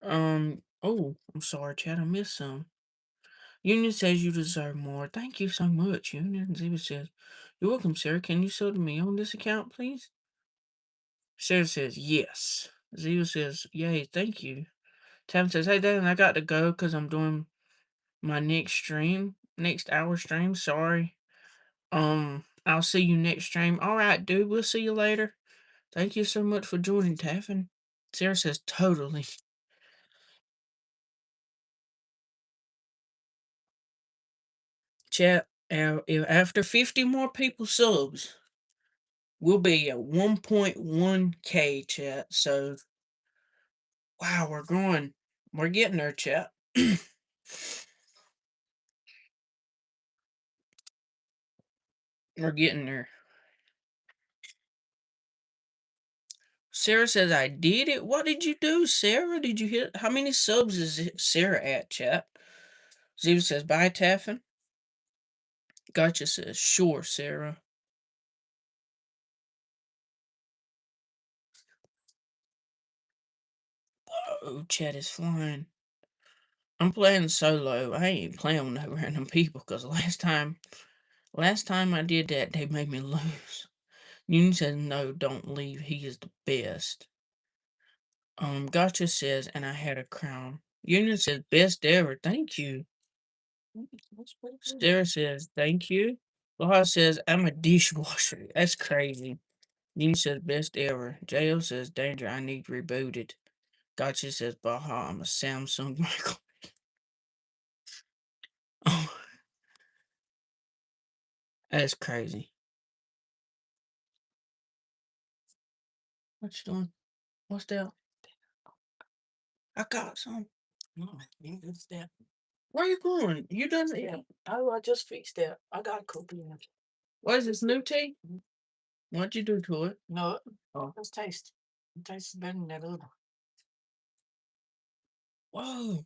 Oh, I'm sorry, Chad. I missed some. Union says you deserve more. Thank you so much, Union. Ziva says, you're welcome, Sarah. Can you sell to me on this account, please? Sarah says, yes. Ziva says, yay, thank you. Tam says, hey, Dan, I got to go because I'm doing my next hour stream. Sorry. I'll see you next stream. All right, dude. We'll see you later. Thank you so much for joining, Taffin. Sarah says, totally. Chat, if after 50 more people subs, we'll be at 1.1K, chat. So, wow, we're growing. We're getting there, chat. We're getting there. Sarah says, I did it. What did you do, Sarah? Did you hit? How many subs is Sarah at, chat? Ziva says, bye, Taffin. Gotcha says, sure, Sarah. Whoa, chat is flying. I'm playing solo. I ain't playing with no random people because last time I did that, they made me lose. Union says, no, don't leave. He is the best. Gotcha says, and I had a crown. Union says, best ever. Thank you. Sarah says, thank you. Laha says, I'm a dishwasher. That's crazy. Union says, best ever. JO says, danger, I need rebooted. Gotcha says, Baha, I'm a Samsung Michael. Oh, that's crazy. What you doing? What's that? I got some. No, you fix that. Where you going? You done it? Yeah. Oh, I just fixed that. I got a cookie. What is this new tea? What'd you do to it? No. Oh. Let's taste. It tastes better than that other. Whoa.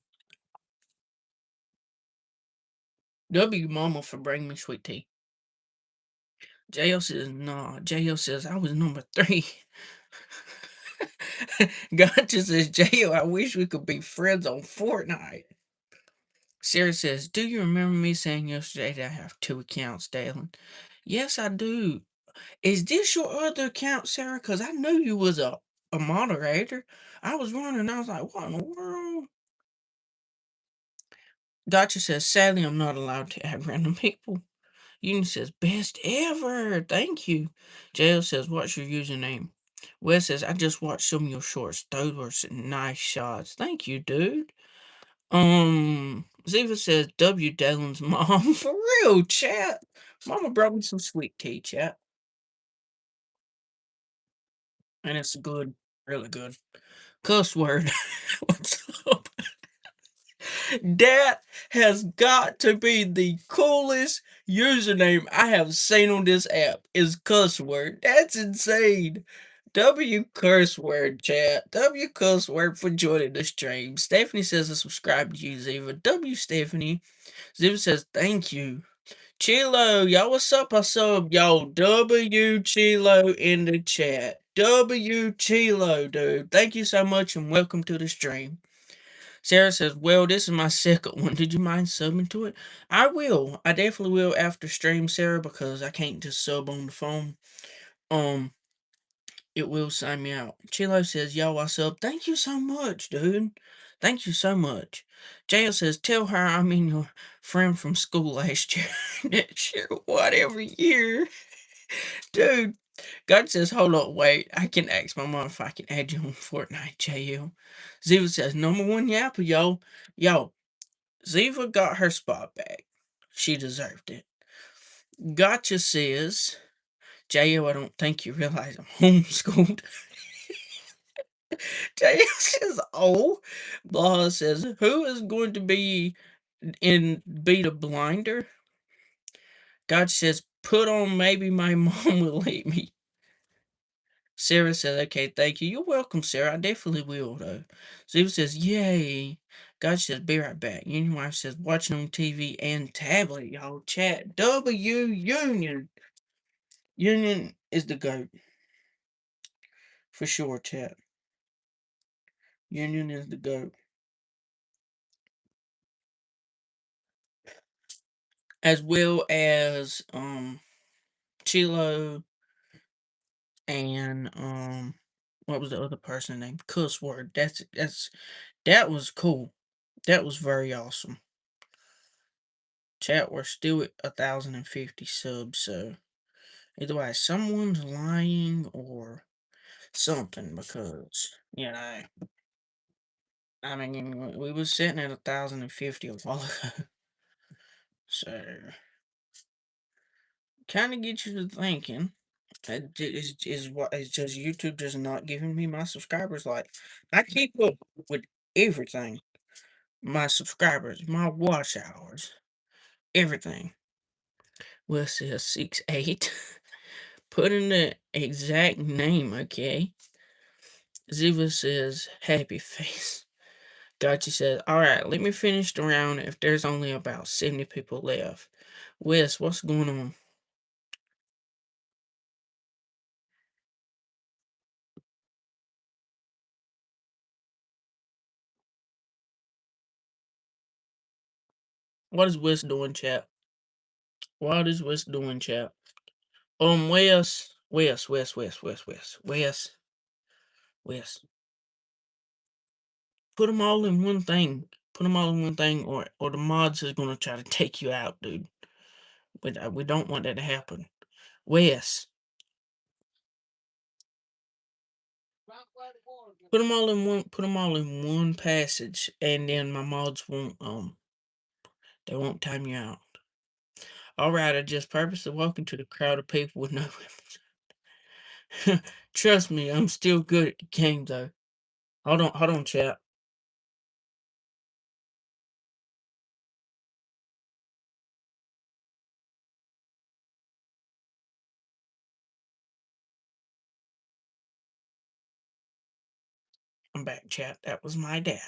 W mama for bringing me sweet tea. JL says, nah. JL says, I was number 3. Gotcha says, JL, I wish we could be friends on Fortnite. Sarah says, do you remember me saying yesterday that I have 2 accounts, Dalen? Yes, I do. Is this your other account, Sarah? Because I knew you was a moderator. I was wondering, I was like, what in the world? Gotcha says, sadly, I'm not allowed to add random people. Union says, best ever. Thank you. JL says, what's your username? Wes says, I just watched some of your shorts. Those were some nice shots. Thank you, dude. Ziva says, W Dalen's mom. For real, chat. Mama brought me some sweet tea, chat. And it's good. Really good. Cuss word. What's up? That has got to be the coolest username I have seen on this app is cuss word. That's insane. W curse word, chat. W cuss word for joining the stream. Stephanie says to subscribe to you, Ziva. W Stephanie. Ziva says thank you. Chilo, y'all, what's up? I sub y'all W Chilo in the chat. W Chilo, dude. Thank you so much and welcome to the stream. Sarah says, well, this is my second one. Did you mind subbing to it? I will. I definitely will after stream, Sarah, because I can't just sub on the phone. It will sign me out. Chilo says, yo, what's up? Thank you so much, dude. Thank you so much. JL says, tell her I'm in your friend from school last year. Next year, whatever year. Dude, God says, hold up, wait. I can ask my mom if I can add you on Fortnite, JL. Ziva says, number 1 yapper, yo. Yo, Ziva got her spot back. She deserved it. Gotcha says, JL, I don't think you realize I'm homeschooled. JL says, oh. Blah says, who is going to be in Be the Blinder? God says, put on maybe my mom will leave me. Sarah says, okay, thank you. You're welcome, Sarah. I definitely will, though. Ziva says, yay. God says, be right back. Union wife says, watching on TV and tablet, y'all. Chat. W Union. Union is the GOAT. For sure, chat. Union is the GOAT. As well as Chilo and what was the other person name? Cuss word. That was cool. That was very awesome. Chat, we're still at 1,050 subs, so either way, someone's lying or something because, I mean, we was sitting at 1,050 a while ago. So, kind of get you to thinking. Is just YouTube just not giving me my subscribers? Like, I keep up with everything. My subscribers, my watch hours, everything. Well, it says 6'8". Put in the exact name, okay? Ziva says, happy face. Gotcha says, alright, let me finish the round if there's only about 70 people left. Wes, what's going on? What is Wes doing, chat? What is Wes doing, chat? Wes. Put them all in one thing. Put them all in one thing, or the mods is gonna try to take you out, dude. But we don't want that to happen. Wes, put them all in one. Put them all in one passage, and then my mods won't they won't time you out. All right, I just purposely walk into the crowd of people with no weapons. Trust me, I'm still good at the game though. Hold on, chat. I'm back, chat. That was my dad.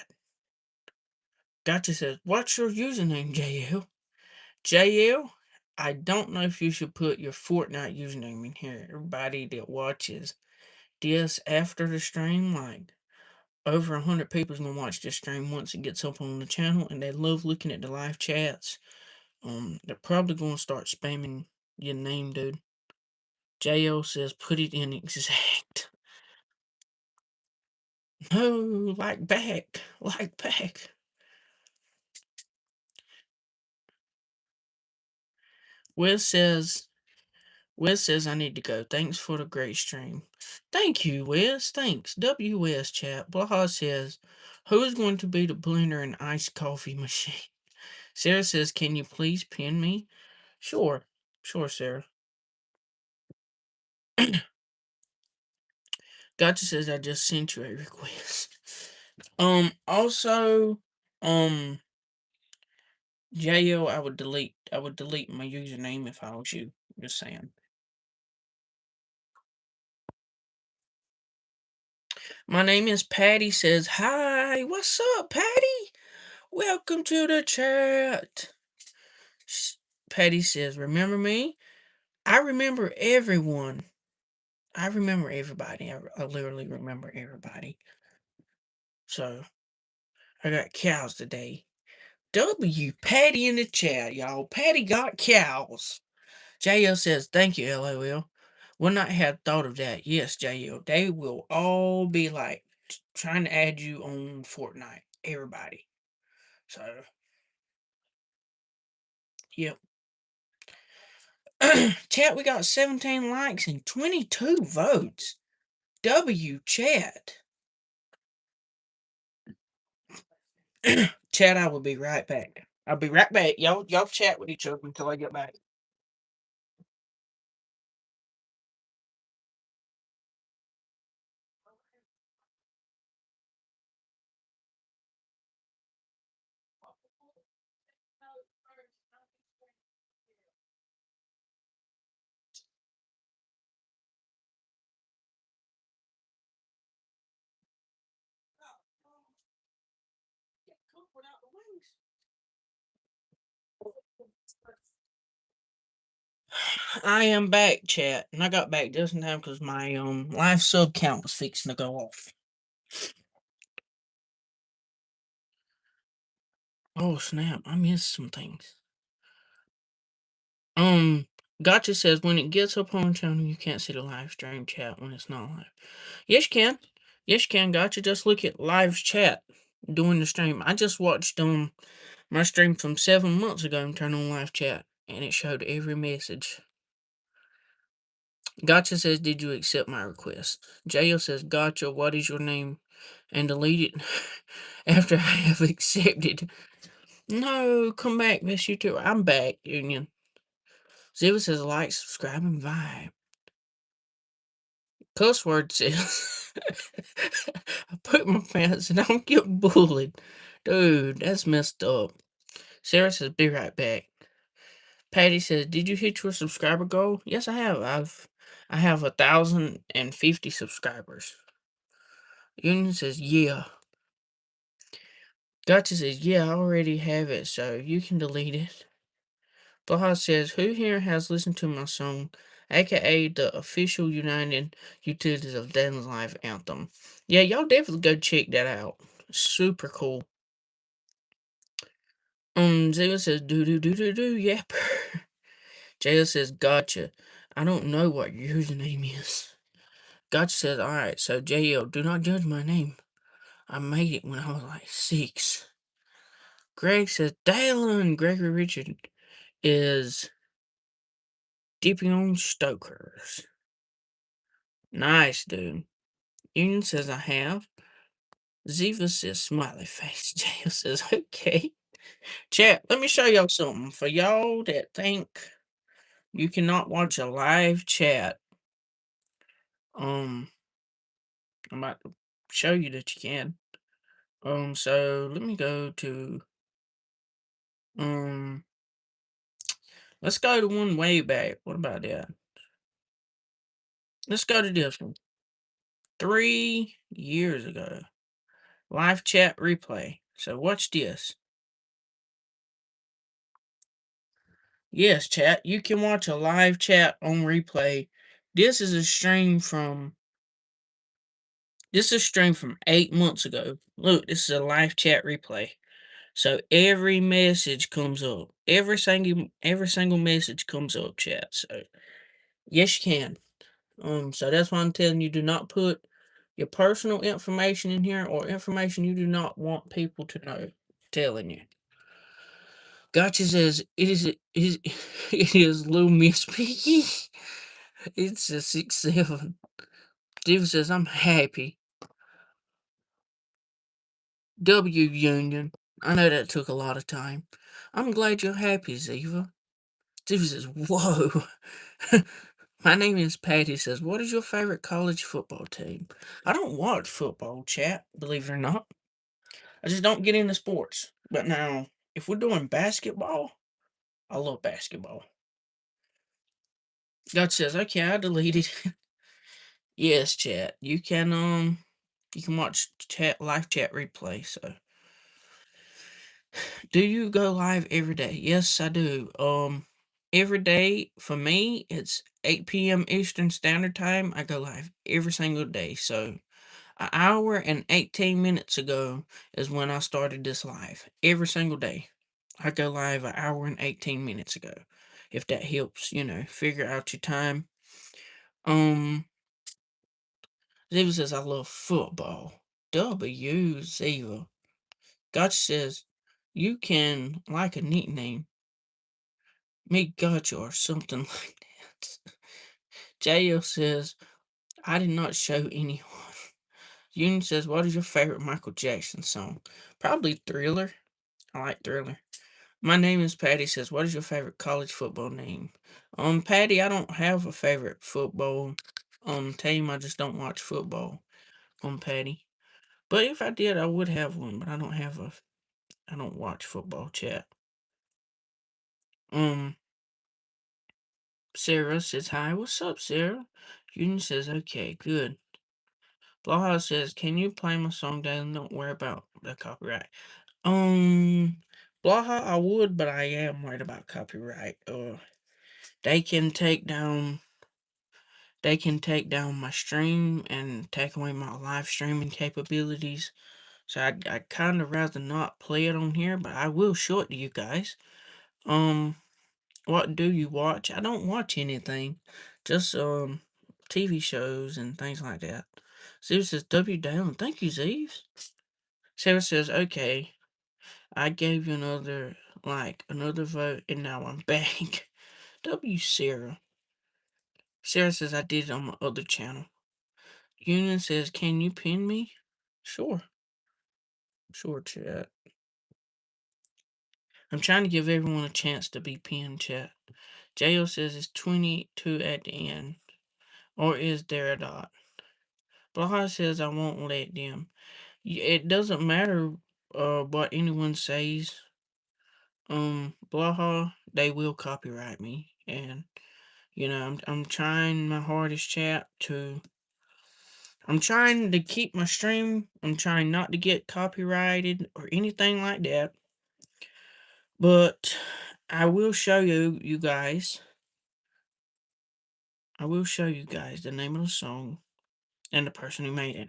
Gotcha says, what's your username, JL? JL, I don't know if you should put your Fortnite username in here. Everybody that watches this after the stream, like over 100 people's gonna watch this stream once it gets up on the channel, and they love looking at the live chats. They're probably gonna start spamming your name, dude. JL says, put it in exact. No, like back. Wes says, I need to go. Thanks for the great stream. Thank you, Wes. Thanks. WS chat. Blaha says, who's going to be the blender and iced coffee machine? Sarah says, can you please pin me? Sure. Sure, Sarah. Gotcha says, I just sent you a request. Also, JL, I would delete my username if I was you. Just saying. My name is Patty says, hi, what's up, Patty? Welcome to the chat. Patty says, remember me? I remember everyone. I remember everybody. I literally remember everybody. So, I got cows today. W, Patty in the chat, y'all. Patty got cows. JL says, thank you, LOL. Would not have thought of that. Yes, JL. They will all be like trying to add you on Fortnite. Everybody. So, yep. Chat, we got 17 likes and 22 votes. W, chat. Chat, I will be right back. I'll be right back. Y'all chat with each other until I get back. I am back, chat, and I got back just in time because my live sub count was fixing to go off. Oh snap! I missed some things. Gotcha says when it gets up on the channel, you can't see the live stream chat when it's not live. Yes, you can. Yes, you can. Gotcha. Just look at live chat during the stream. I just watched my stream from 7 months ago and turned on live chat, and it showed every message. Gotcha says, "Did you accept my request?" Jail says, "Gotcha. What is your name?" And delete it after I have accepted. No, come back, Miss YouTuber. I'm back, Union. Ziva says, "Like, subscribe, and vibe." Cuss word says, "I put my pants and I'm getting bullied." Dude, that's messed up. Sarah says, "Be right back." Patty says, "Did you hit your subscriber goal?" Yes, I have. I have 1,050 subscribers. Union says, "Yeah." Gotcha says, "Yeah, I already have it, so you can delete it." Baha says, "Who here has listened to my song, aka the official United Utilities of Dan's Life anthem?" Yeah, y'all definitely go check that out. Super cool. Zayla says, "Do do do do do, yep." Jayla says, "Gotcha. I don't know what your username is." Gotcha says, "Alright, so JL, do not judge my name. I made it when I was like 6. Greg says, "Dalen Gregory Richard is dipping on Stokers." Nice, dude. Union says, "I have." Ziva says, "Smiley face." JL says, "Okay." Chat, let me show y'all something. For y'all that think you cannot watch a live chat, I'm about to show you that you can. So let me go to, um, let's go to one way back. What about that? Let's go to this one. 3 years ago. Live chat replay. So watch this. Yes, chat, you can watch a live chat on replay. This is a stream from 8 months ago. Look, this is a live chat replay. So every message comes up. Every single message comes up, chat. So yes, you can. So that's why I'm telling you, do not put your personal information in here or information you do not want people to know. Telling you. Gotcha says it is Little Miss Piggy. It's a 6'7". Steve says, "I'm happy." W Union. I know that took a lot of time. "I'm glad you're happy, Ziva." Steve says, "Whoa." My name is Patty says, "What is your favorite college football team?" I don't watch football, chat, believe it or not. I just don't get into sports. But now, if we're doing basketball, I love basketball. God says, "Okay, I deleted." Yes, chat. You can watch chat live chat replay, so do you go live every day? Yes, I do. Every day for me, it's 8 p.m. Eastern Standard Time. I go live every single day. So, an hour and 18 minutes ago is when I started this live. Every single day. I go live an hour and 18 minutes ago. If that helps, figure out your time. Ziva says, "I love football." W. Ziva. Gotcha says, "You can like a nickname. Meet Gotcha or something like that." JL says, "I did not show anyone." Union says, "What is your favorite Michael Jackson song?" Probably Thriller. I like Thriller. My name is Patty says, "What is your favorite college football name?" Patty, I don't have a favorite football team. I just don't watch football. Patty. But if I did, I would have one, but I don't watch football, chat. Sarah says, "Hi, what's up, Sarah?" Union says, "Okay, good." Blaha says, "Can you play my song, Dad? Don't worry about the copyright." Blaha, I would, but I am worried about copyright. They can take down my stream and take away my live streaming capabilities. So I'd kind of rather not play it on here, but I will show it to you guys. What do you watch? I don't watch anything, just TV shows and things like that. Steve says W down. Thank you, Zeeves. Sarah says, okay, I gave you another vote, and now I'm back. W Sarah. Sarah says I did it on my other channel. Union says, can you pin me? Sure. Sure, chat. I'm trying to give everyone a chance to be pinned, chat. Jo says it's 22 at the end. Or is there a dot? Blaha says I won't let them. It doesn't matter what anyone says. Blaha, they will copyright me. And I'm trying my hardest, chat, I'm trying to keep my stream. I'm trying not to get copyrighted or anything like that. But I will show you guys. I will show you guys the name of the song and the person who made it.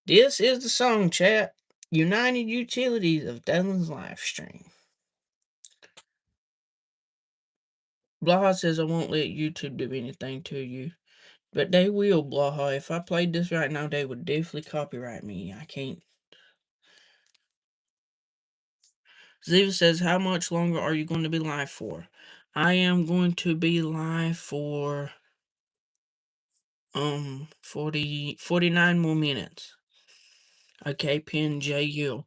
This is the song, chat. United Utilities of Dylan's live stream. Blaha says I won't let YouTube do anything to you. But they will, Blaha. If I played this right now, they would definitely copyright me. I can't. Ziva says, how much longer are you going to be live for? I am going to be live for 49 more minutes. Okay, pin JU.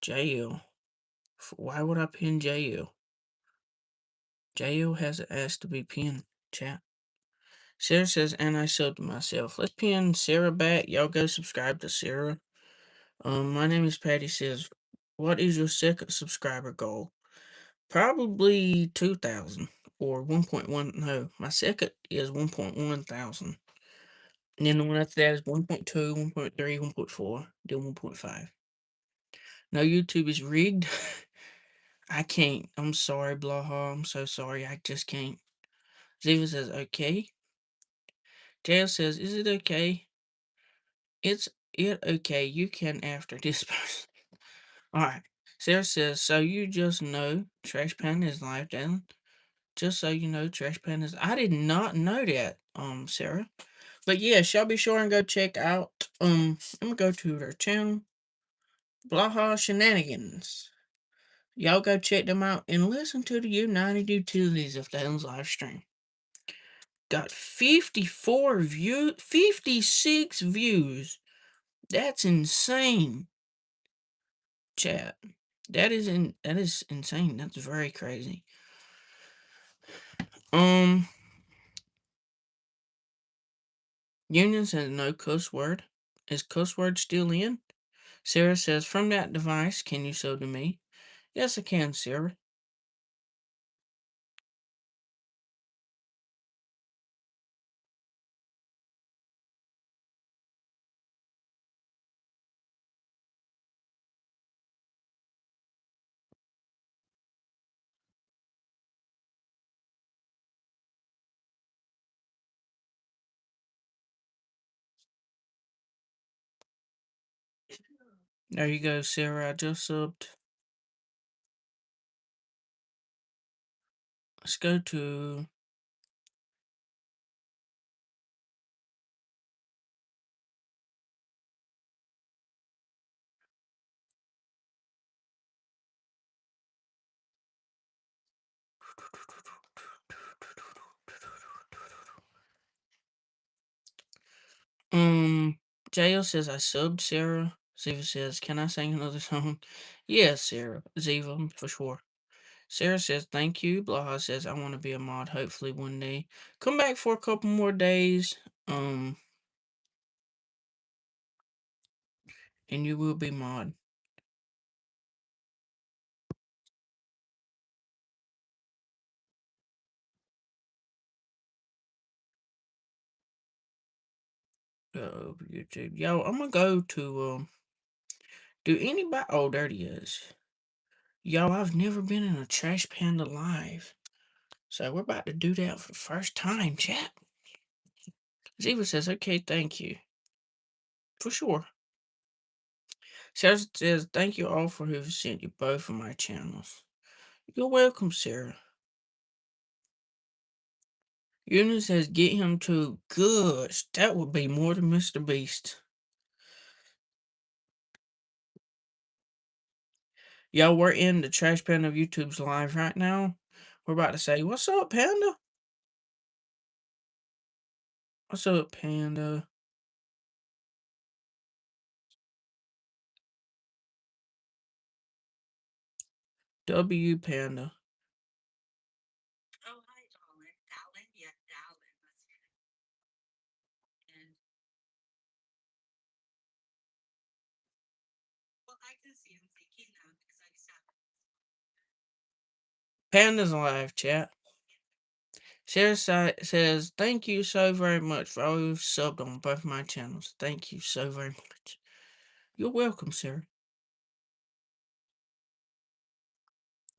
JU. Why would I pin JU? JU hasn't asked to be pinned, chat. Sarah says, and I subbed myself. Let's pin Sarah back. Y'all go subscribe to Sarah. My name is Patty says, what is your second subscriber goal? Probably 2,000 or 1.1. No, my second is 1.1 thousand. And then the one after that is 1.2, 1.3, 1.4, then 1.5. No, YouTube is rigged. I can't. I'm sorry, Blaha. I'm so sorry. I just can't. Ziva says, okay. Jail says, is it okay? It's okay. You can after this person. Alright. Sarah says, so you just know Trash Pan is live down. Just so you know, Trash Pan is. I did not know that, Sarah. But yeah, shall be sure and go check out. I'm gonna go to their channel, Blaha Shenanigans. Y'all go check them out and listen to the United Utilities of Dylan's live stream. Got 54 views, 56 views. That's insane. Chat. That is insane. That's very crazy. Union says no cuss word. Is cuss word still in? Sarah says, from that device, can you sub to me? Yes, I can, Sarah. There you go, Sarah. I just subbed. Let's go to. Jail says I subbed Sarah. Ziva says, can I sing another song? Yes, Sarah. Ziva, for sure. Sarah says, thank you. Blaha says, I want to be a mod, hopefully one day. Come back for a couple more days. And you will be mod. YouTube. Yo, I'm gonna go to, do anybody, oh, there he is. Y'all, I've never been in a Trash Panda live. So we're about to do that for the first time, chat. Ziva says, okay, thank you. For sure. Sarah says, thank you all for who've sent you both of my channels. You're welcome, Sarah. Eunice says, get him to Gush. That would be more than Mr. Beast. Y'all, we're in the Trash Panda of YouTube's live right now. We're about to say, what's up, Panda? What's up, Panda? W Panda. Oh, hi, darling. Darling? Yeah, darling. That's good. And, well, I can see him thinking now because I saw Panda's live, chat. Sarah says, thank you so very much for all you've subbed on both my channels. Thank you so very much. You're welcome, Sarah.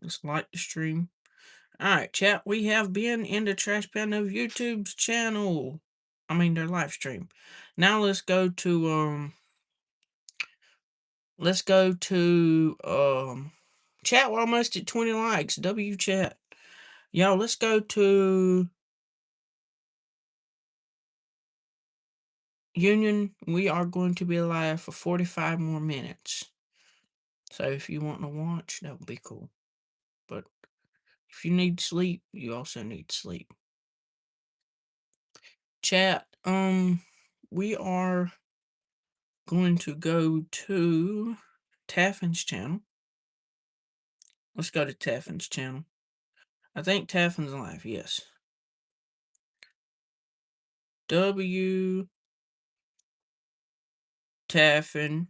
Just like the stream. Alright, chat, we have been in the Trash Panda of YouTube's channel. I mean, their live stream. Now let's go to, chat, we're almost at 20 likes. W chat. Y'all, let's go to Union. We are going to be live for 45 more minutes. So if you want to watch, that would be cool. But if you need sleep, you also need sleep. Chat, we are going to go to Taffin's channel. Let's go to Taffin's channel. I think Taffin's live, yes. W Taffin,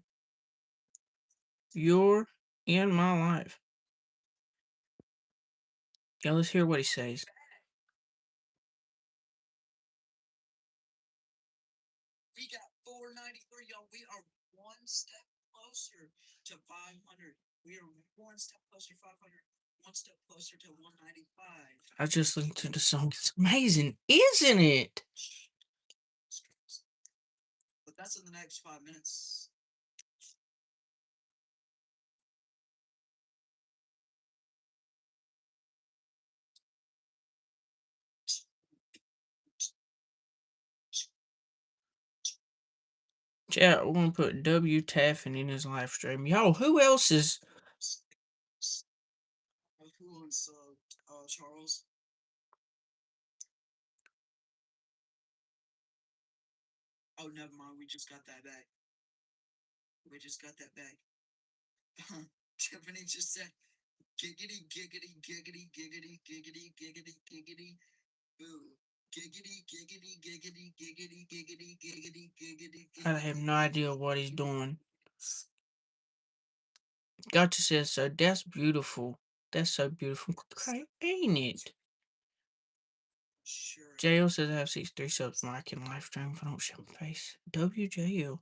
you're in my life. Yeah, let's hear what he says. we got 493, y'all. We are one step closer to 500. We are one step closer to 500. One step closer to 195. I just listened to the song. It's amazing, isn't it? But that's in the next 5 minutes. Chat, we're gonna put W Taffin in his live stream. Yo, who else is Who owns Charles? Oh, never mind. We just got that back. We just got that back. Tiffany just said, giggity, giggity, giggity, giggity, giggity, giggity, giggity, boo. Giggity, giggity, giggity, giggity, giggity, giggity, giggity, I have no idea what he's doing. Gotcha says so. That's beautiful. That's so beautiful. Okay, ain't it? Sure. JL says I have 63 subs. I can live stream if I don't show my face. WJL.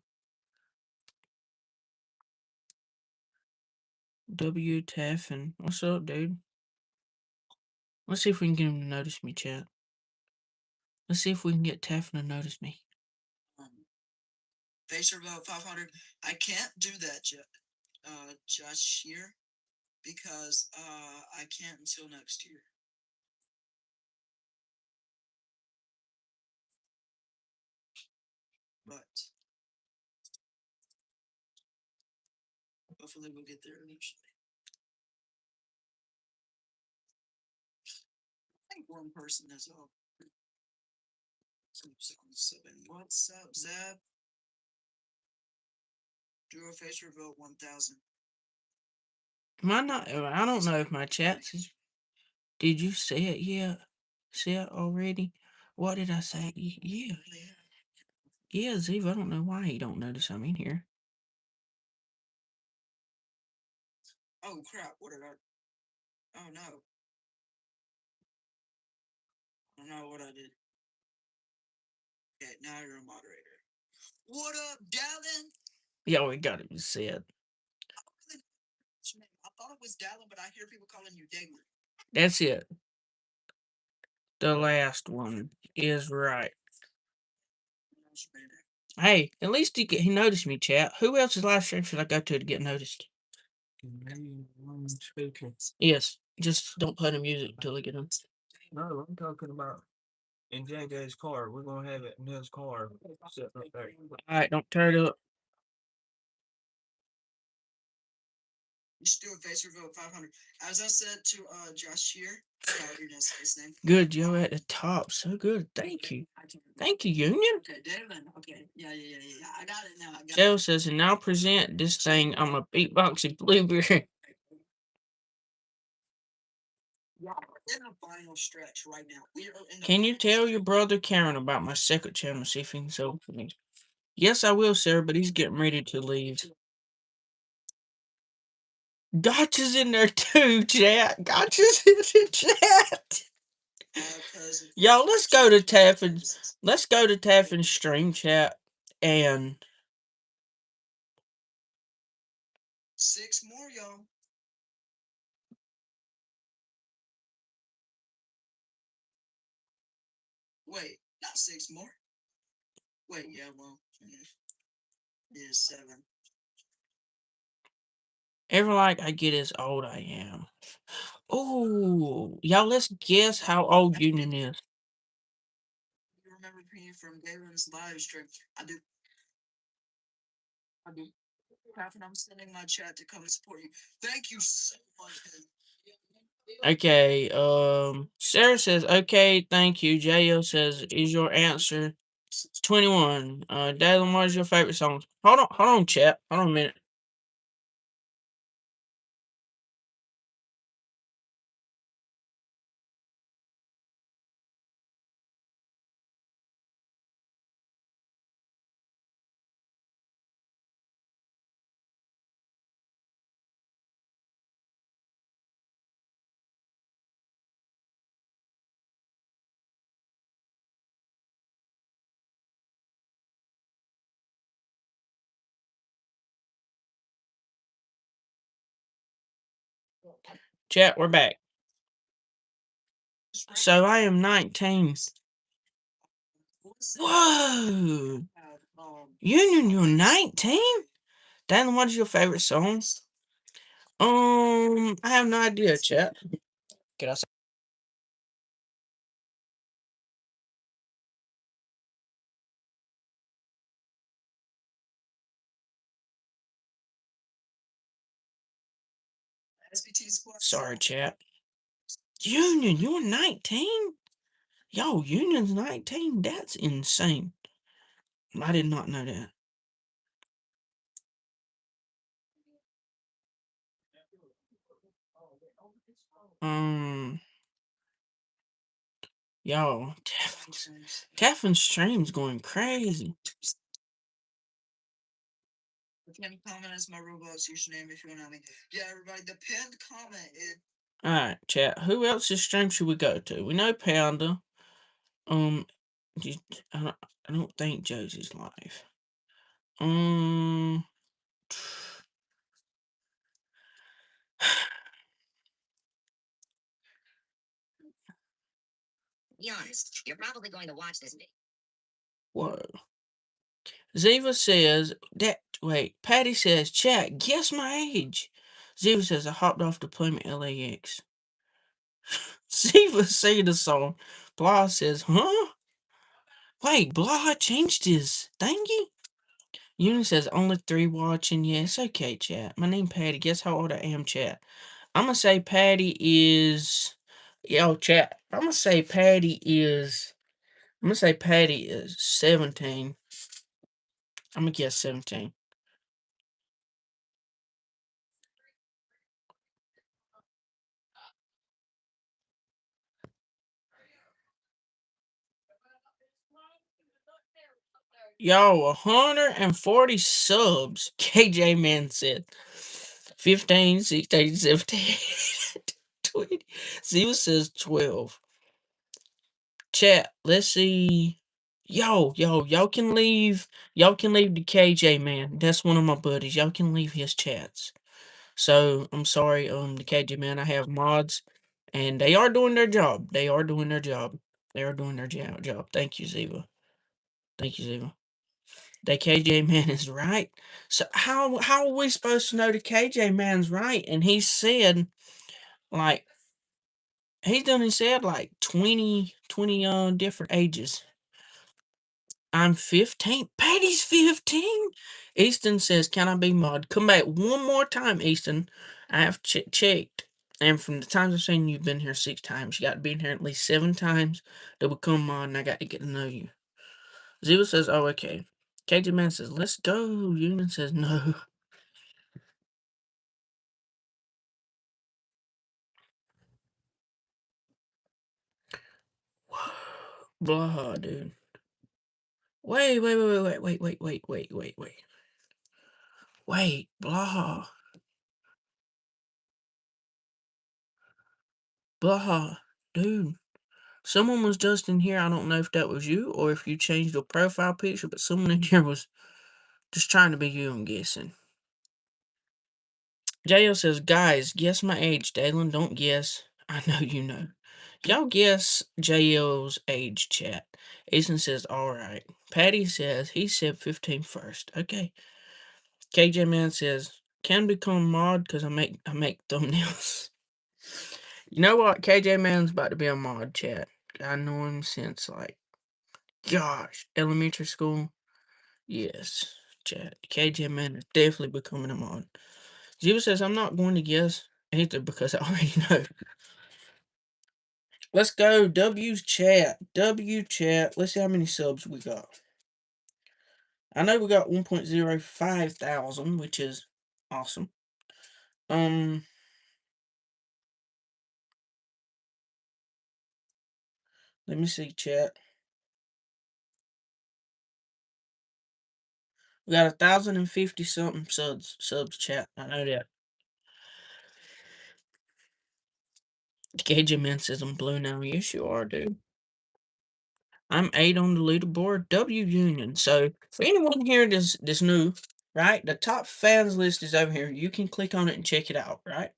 W Taffin. What's up, dude? Let's see if we can get him to notice me, chat. Let's see if we can get Taffin to notice me. Face vote 500. I can't do that, Josh here, because I can't until next year. But hopefully we'll get there eventually. I think one person is all. What's up, Zeb? Do a face reveal 1000. Am I not? I don't know if my chat's. Did you say it yet? Say it already? What did I say? Yeah. Yeah, Ziv, I don't know why he don't notice I'm in here. Oh crap, what did I? Oh no. I don't know what I did. Okay, now you're a moderator. What up, Dalvin? Yeah, we got him said. I thought thought it was Dallin, but I hear people calling you Damon. That's it. The last one is right. Hey, at least he noticed me, chat. Who else's live stream should I go to get noticed? Yes, just don't play the music until they get them. No, I'm talking about in JJ's car. We're gonna have it in his car sitting up there. Alright, don't turn it up. You should do a face reveal at 500. As I said to Josh here, I already know his name. Good, Joe at the top. So good. Thank you. Thank you, Union. Okay, David. Okay, yeah. I got it now. I got Joe says, and now present this thing. I'm a beatboxing blueberry. Yeah, we're in the final stretch right now. We are in the Can you final tell stretch. your brother Karen about my second channel? See if he can sell for me. Yes, I will, sir, but he's getting ready to leave. Gotcha's in there too, chat. Gotcha's in the chat. Y'all, let's go to Taffin's. Let's go to Taffin's stream chat and 6 more, y'all. Wait, not 6 more. Wait, yeah, well, it is 7. every like I get as old I am. Oh, y'all, let's guess how old Union is. You remember me from Galen's live stream? I do. Catherine, I'm sending my chat to come and support you. Thank you so much. Okay, Sarah says, okay, thank you. J.O. says, is your answer 21? Dalen, what is your favorite song? Hold on, chat. Hold on a minute. Chat, we're back. So I am 19. Whoa! Union, you're 19? Dan, what is your favorite song? I have no idea, chat. Can I say? Sorry, chat. Union, you're 19? Yo, Union's 19? That's insane. I did not know that. Yo, Taffin's stream's going crazy. The pinned comment is my Roblox username if you want to know me. Yeah, everybody, the pinned comment is. Alright, chat. Who else's stream should we go to? We know Panda. I don't think Josie's live. Be honest, you're probably going to watch this video. Whoa. Ziva says that. Wait, Patty says, chat, guess my age. Ziva says, I hopped off deployment LAX. Ziva sing the song. Blah says, huh? Wait, Blah changed his thingy? Uni says, only 3 watching. Yes, okay, chat. My name Patty. Guess how old I am, chat. I'm gonna say Patty is. Yo, chat. I'm gonna say Patty is 17. I'm gonna guess 17. Yo, 140 subs. KJ Man said 15, 16, 17, 20. Zero says 12. Chat, let's see. Y'all can leave. Y'all can leave the KJ Man. That's one of my buddies. Y'all can leave his chats. So I'm sorry, the KJ man. I have mods, and they are doing their job. They are doing their job. They are doing their job. Thank you, Ziva. Thank you, Ziva. The KJ man is right. So how are we supposed to know the KJ man's right? And he said, like, he said like 20 different ages. I'm 15. Patty's 15. Easton says, "Can I be mod?" Come back one more time, Easton. I have checked, and from the times I've seen you've been here 6 times. You got to be in here at least 7 times to become mod, and I got to get to know you. Ziva says, "Oh, okay." KJ man says, "Let's go." Union says, "No." Blah, dude. Wait. Wait, blah. Blah. Dude. Someone was just in here. I don't know if that was you or if you changed your profile picture, but someone in here was just trying to be you, I'm guessing. JL says, "Guys, guess my age. Dalen, don't guess. I know you know." Y'all guess JL's age, chat. Ethan says, "Alright." Patty says, he said 15 first. Okay. KJ Man says, "Can become mod because I make thumbnails." You know what? KJ Man's about to be a mod, chat. I know him since, like, gosh, elementary school. Yes, chat. KJ Man is definitely becoming a mod. Ziva says, "I'm not going to guess either because I already know." Let's go. W's chat. W chat. Let's see how many subs we got. I know we got 1.05 thousand, which is awesome. Let me see, chat. We got 1,050 something subs, chat. I know that. KJ Man says, "I'm blue now." Yes, you are, dude. I'm 8 on the leaderboard. W Union. So for anyone here that's new, right? The top fans list is over here. You can click on it and check it out, right?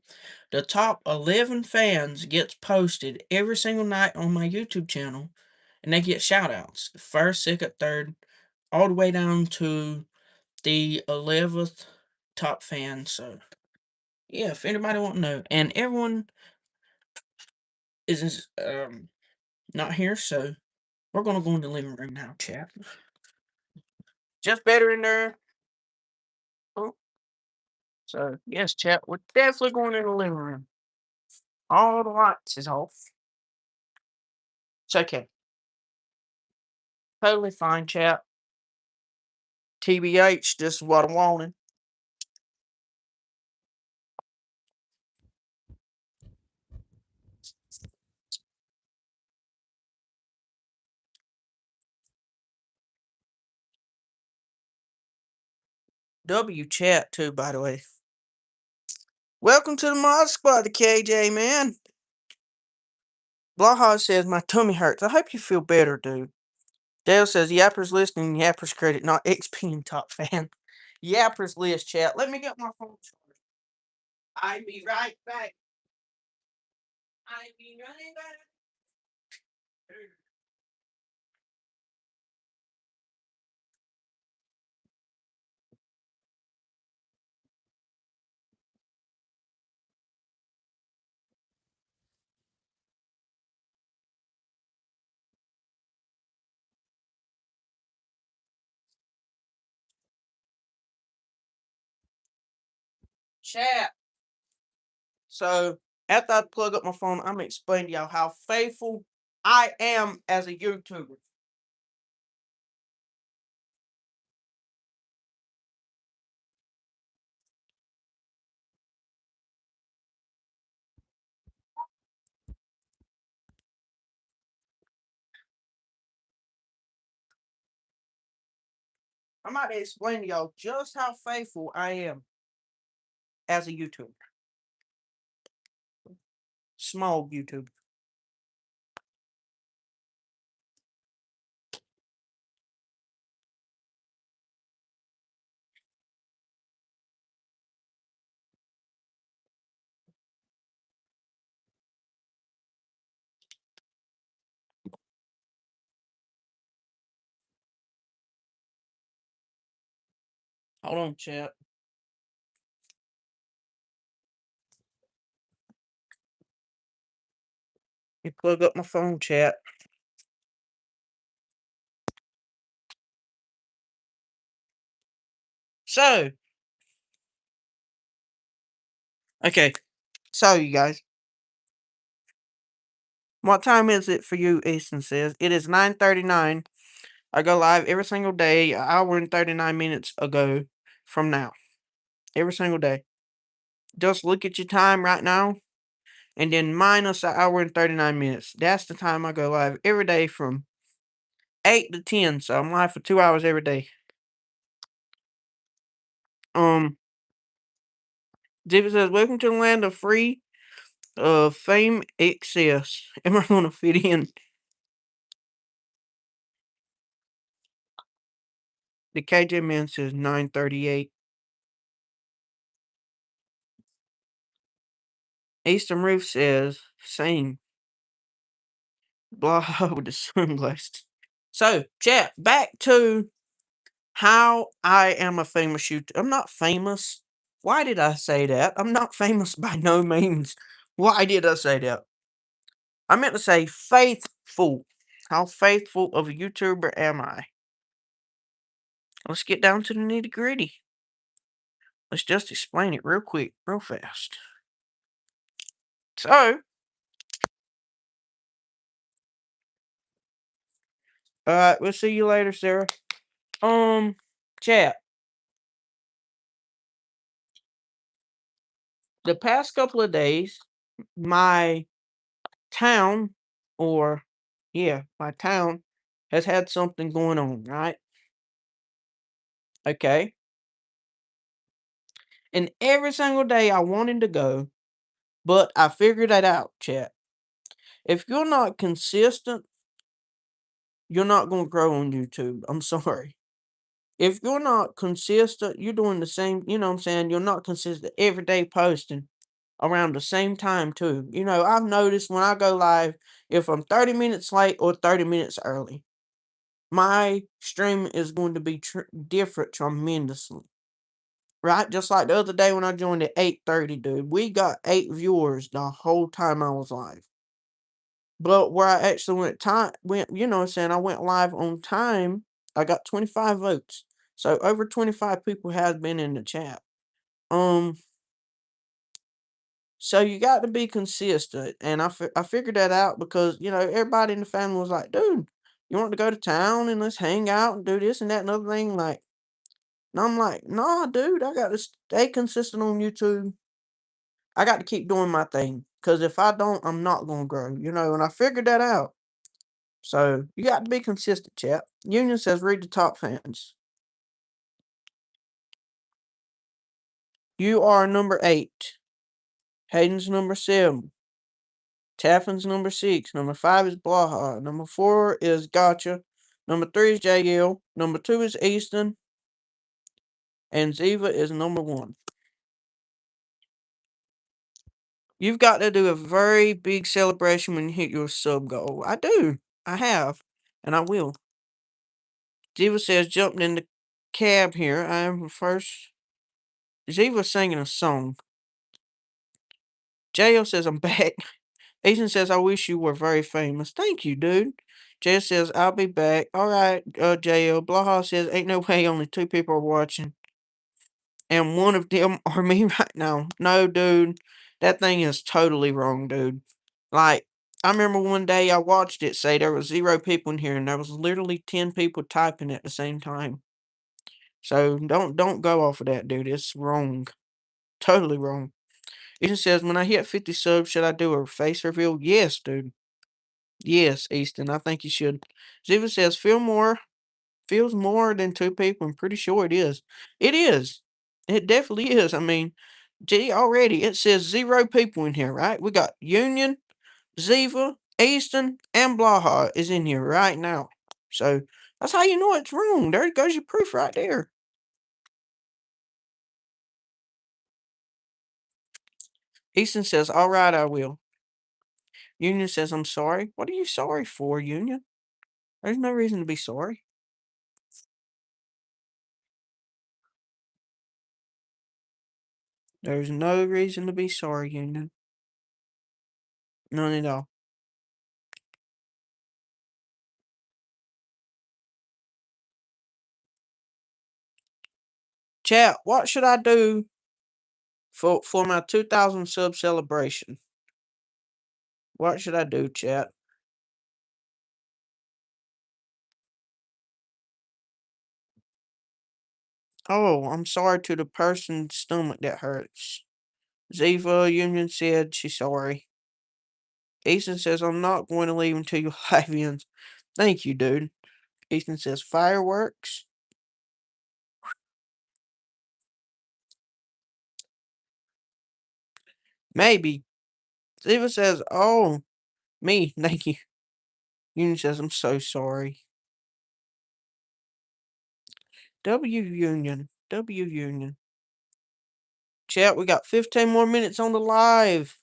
The top 11 fans gets posted every single night on my YouTube channel, and they get shout outs. The first, second, third, all the way down to the 11th top fan. So yeah, if anybody want to know. And everyone is not here, so we're gonna go in the living room now, chat. Just better in there. Oh. So yes, chat, we're definitely going in the living room. All the lights is off. It's okay. Totally fine, chat. TBH, this is what I'm wanting. W chat too, by the way. Welcome to the mod squad, the KJ man. Blaha says my tummy hurts. I hope you feel better, dude. Dale says Yapper's listening. Yapper's credit, not XP and top fan. Yapper's list, chat. Let me get my phone charged. I'll be right back. I'll be running back. Chat. So after I plug up my phone, I'm gonna explain to y'all how faithful I am as a YouTuber. I'm about to explain to y'all just how faithful I am as a YouTuber. Small YouTube. Hold on, chat. You plug up my phone, chat. So, okay. So, you guys, what time is it for you? Easton says it is 9:39. I go live every single day, an hour and 39 minutes ago from now. Every single day. Just look at your time right now, and then minus an hour and 39 minutes. That's the time I go live every day from 8 to 10. So I'm live for 2 hours every day. David says, welcome to the land of free fame excess. Am I gonna fit in? The KJ man says 9:38. Eastern Roof says same. Blah with the sunglasses. So, chat, back to how I am a famous YouTuber. I'm not famous. Why did I say that? I'm not famous by no means. Why did I say that? I meant to say faithful. How faithful of a YouTuber am I? Let's get down to the nitty gritty. Let's just explain it real quick, real fast. So, alright, we'll see you later, Sarah. Chat. The past couple of days, my town, my town has had something going on, right? Okay. And every single day I wanted to go, but I figured that out, chat. If you're not consistent, you're not going to grow on YouTube. I'm sorry. If you're not consistent, you're doing the same, you know what I'm saying? You're not consistent every day posting around the same time, too. You know, I've noticed when I go live, if I'm 30 minutes late or 30 minutes early, my stream is going to be different tremendously. Right? Just like the other day when I joined at 8:30, dude. We got 8 viewers the whole time I was live. But where I actually you know what I'm saying, I went live on time, I got 25 votes. So over 25 people has been in the chat. So you got to be consistent, and I figured that out because, you know, everybody in the family was like, "Dude, you want to go to town and let's hang out and do this and that and other thing?" Like, and I'm like, "Nah, dude, I got to stay consistent on YouTube. I got to keep doing my thing because if I don't, I'm not gonna grow." You know, and I figured that out. So you got to be consistent, chap. Union says read the top fans. You are number 8. Hayden's number 7. Taffin's number 6. Number 5 is Blaha. Number 4 is Gotcha. Number 3 is JL. Number 2 is Easton. And Ziva is number 1. You've got to do a very big celebration when you hit your sub goal. I do. I have. And I will. Ziva says jumped in the cab here. I am first. Ziva's singing a song. JL says I'm back. Ethan says, I wish you were very famous. Thank you, dude. Jess says, I'll be back. Alright, JL. Blaha says, ain't no way only 2 people are watching. And one of them are me right now. No, dude. That thing is totally wrong, dude. Like, I remember one day I watched it say there was 0 people in here and there was literally 10 people typing at the same time. So don't go off of that, dude. It's wrong. Totally wrong. Ethan says, when I hit 50 subs, should I do a face reveal? Yes, dude. Yes, Easton, I think you should. Ziva says, feels more than 2 people. I'm pretty sure it is. It is. It definitely is. I mean, gee, already it says 0 people in here, right? We got Union, Ziva, Easton, and Blaha is in here right now. So that's how you know it's wrong. There goes your proof right there. Easton says, all right, I will. Union says, I'm sorry. What are you sorry for, Union? There's no reason to be sorry. There's no reason to be sorry, Union. None at all. Chat, what should I do for my 2,000 sub celebration? What should I do, chat? Oh, I'm sorry to the person's stomach that hurts. Ziva Union said she's sorry. Ethan says, I'm not going to leave until your live ends. Thank you, dude. Ethan says, fireworks. Maybe. Ziva says, oh, me, thank you. Union says, I'm so sorry. W Union. W Union. Chat, we got 15 more minutes on the live.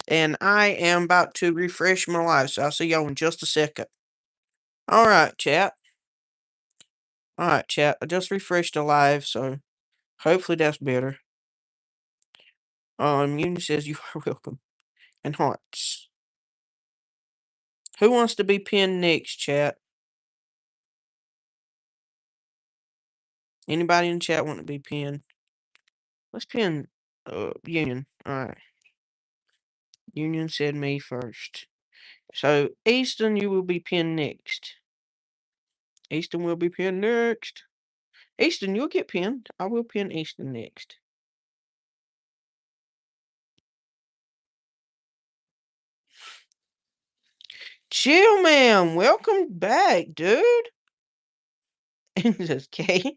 And I am about to refresh my live, so I'll see y'all in just a second. Alright, chat. Alright, chat. I just refreshed the live, so hopefully that's better. Union says you are welcome. And hearts. Who wants to be pinned next, chat? Anybody in chat want to be pinned? Let's pin Union. Alright. Union said me first. So, Easton, you will be pinned next. Easton will be pinned next. Easton, you'll get pinned. I will pin Easton next. Chill, man. Welcome back, dude. This K.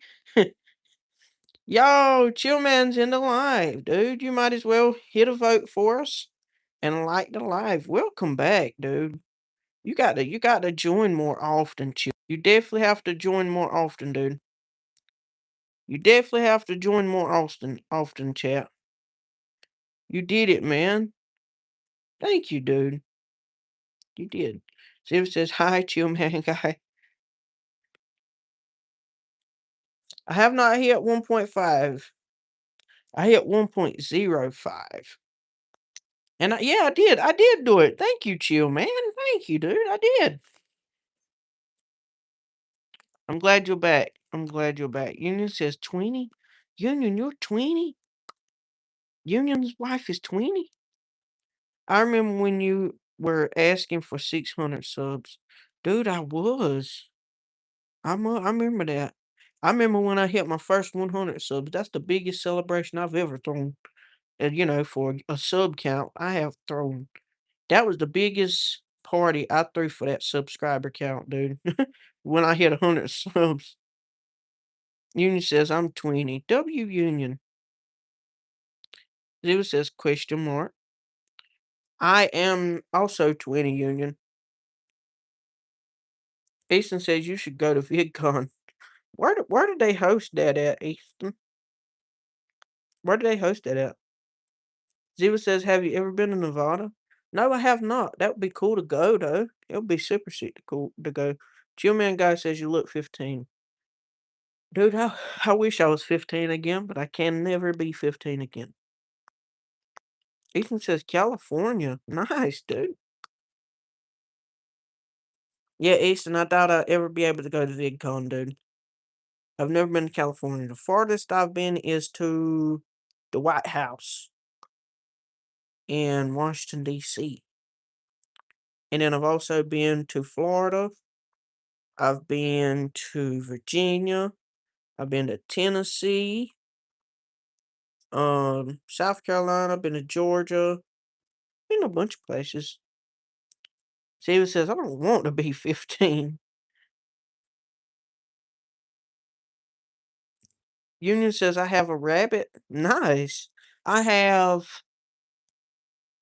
Yo, Chill Man's in the live, dude. You might as well hit a vote for us and like the live. Welcome back, dude. You got to join more often, Chill. You definitely have to join more often, dude. You definitely have to join more often, chat. You did it, man. Thank you, dude. You did. Ziv says, hi, Chill Man guy. I have not hit 1.5. I hit 1.05. And yeah, I did. I did do it. Thank you, Chill Man. Thank you, dude. I did. I'm glad you're back. I'm glad you're back. Union says 20. Union, you're 20? Union's wife is 20? I remember when you were asking for 600 subs. Dude, I was. I remember that. I remember when I hit my first 100 subs. That's the biggest celebration I've ever thrown. For a sub count I have thrown. That was the biggest party I threw for that subscriber count, dude. When I hit 100 subs. Union says I'm 20. W Union. Zero says question mark. I am also 20, Union. Easton says you should go to VidCon. Where did they host that at, Easton? Where did they host that at? Ziva says, have you ever been to Nevada? No, I have not. That would be cool to go, though. It would be super cool to go. Chill Man Guy says you look 15. Dude, I wish I was 15 again, but I can never be 15 again. Ethan says California. Nice, dude. Yeah, Easton, I doubt I'd ever be able to go to VidCon, dude. I've never been to California. The farthest I've been is to the White House in Washington, D.C. And then I've also been to Florida. I've been to Virginia. I've been to Tennessee. South Carolina. I've been to Georgia. Been to a bunch of places. Steven says, I don't want to be 15. Union says, I have a rabbit. Nice. I have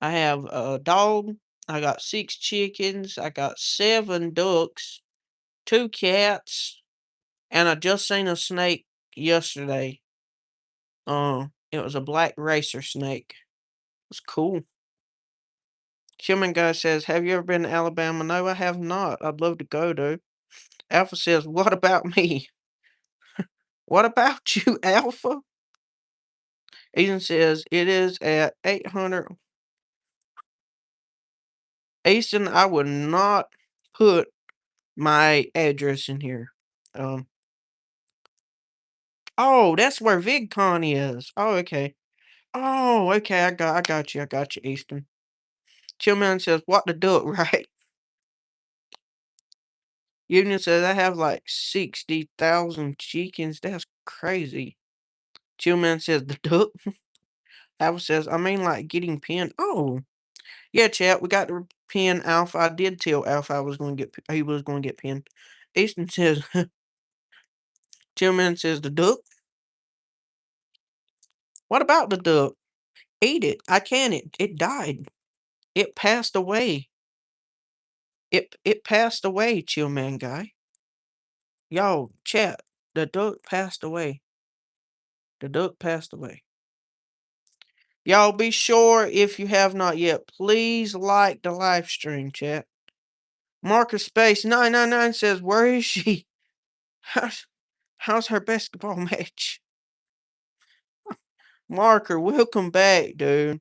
a dog. I got 6 chickens. I got 7 ducks, 2 cats, and I just seen a snake yesterday. It was a black racer snake. It was cool. Human Guy says, have you ever been to Alabama? No, I have not. I'd love to go, dude. Alpha says, what about me? What about you, Alpha? Ethan says it is at 800. Easton, I would not put my address in here. Oh, that's where VidCon is. Oh, okay. Oh, okay. I got you. I got you, Easton. Chillman says, "What the duck?" Right? Union says, "I have like 60,000 chickens. That's crazy." Chillman says, "The duck." Alpha says, "I mean, like getting pinned." Oh, yeah, chat. We got to pin Alpha. I did tell Alpha I was going to get. He was going to get pinned. Easton says, Chillman says, "The duck." What about the duck? Eat it. I can't. It died. It passed away. It passed away, chill man guy. Yo, chat. The duck passed away. The duck passed away. Y'all be sure if you have not yet, please like the live stream, chat. Marcus Space 999 says, "Where is she? How's her basketball match?" Marker, welcome back, dude.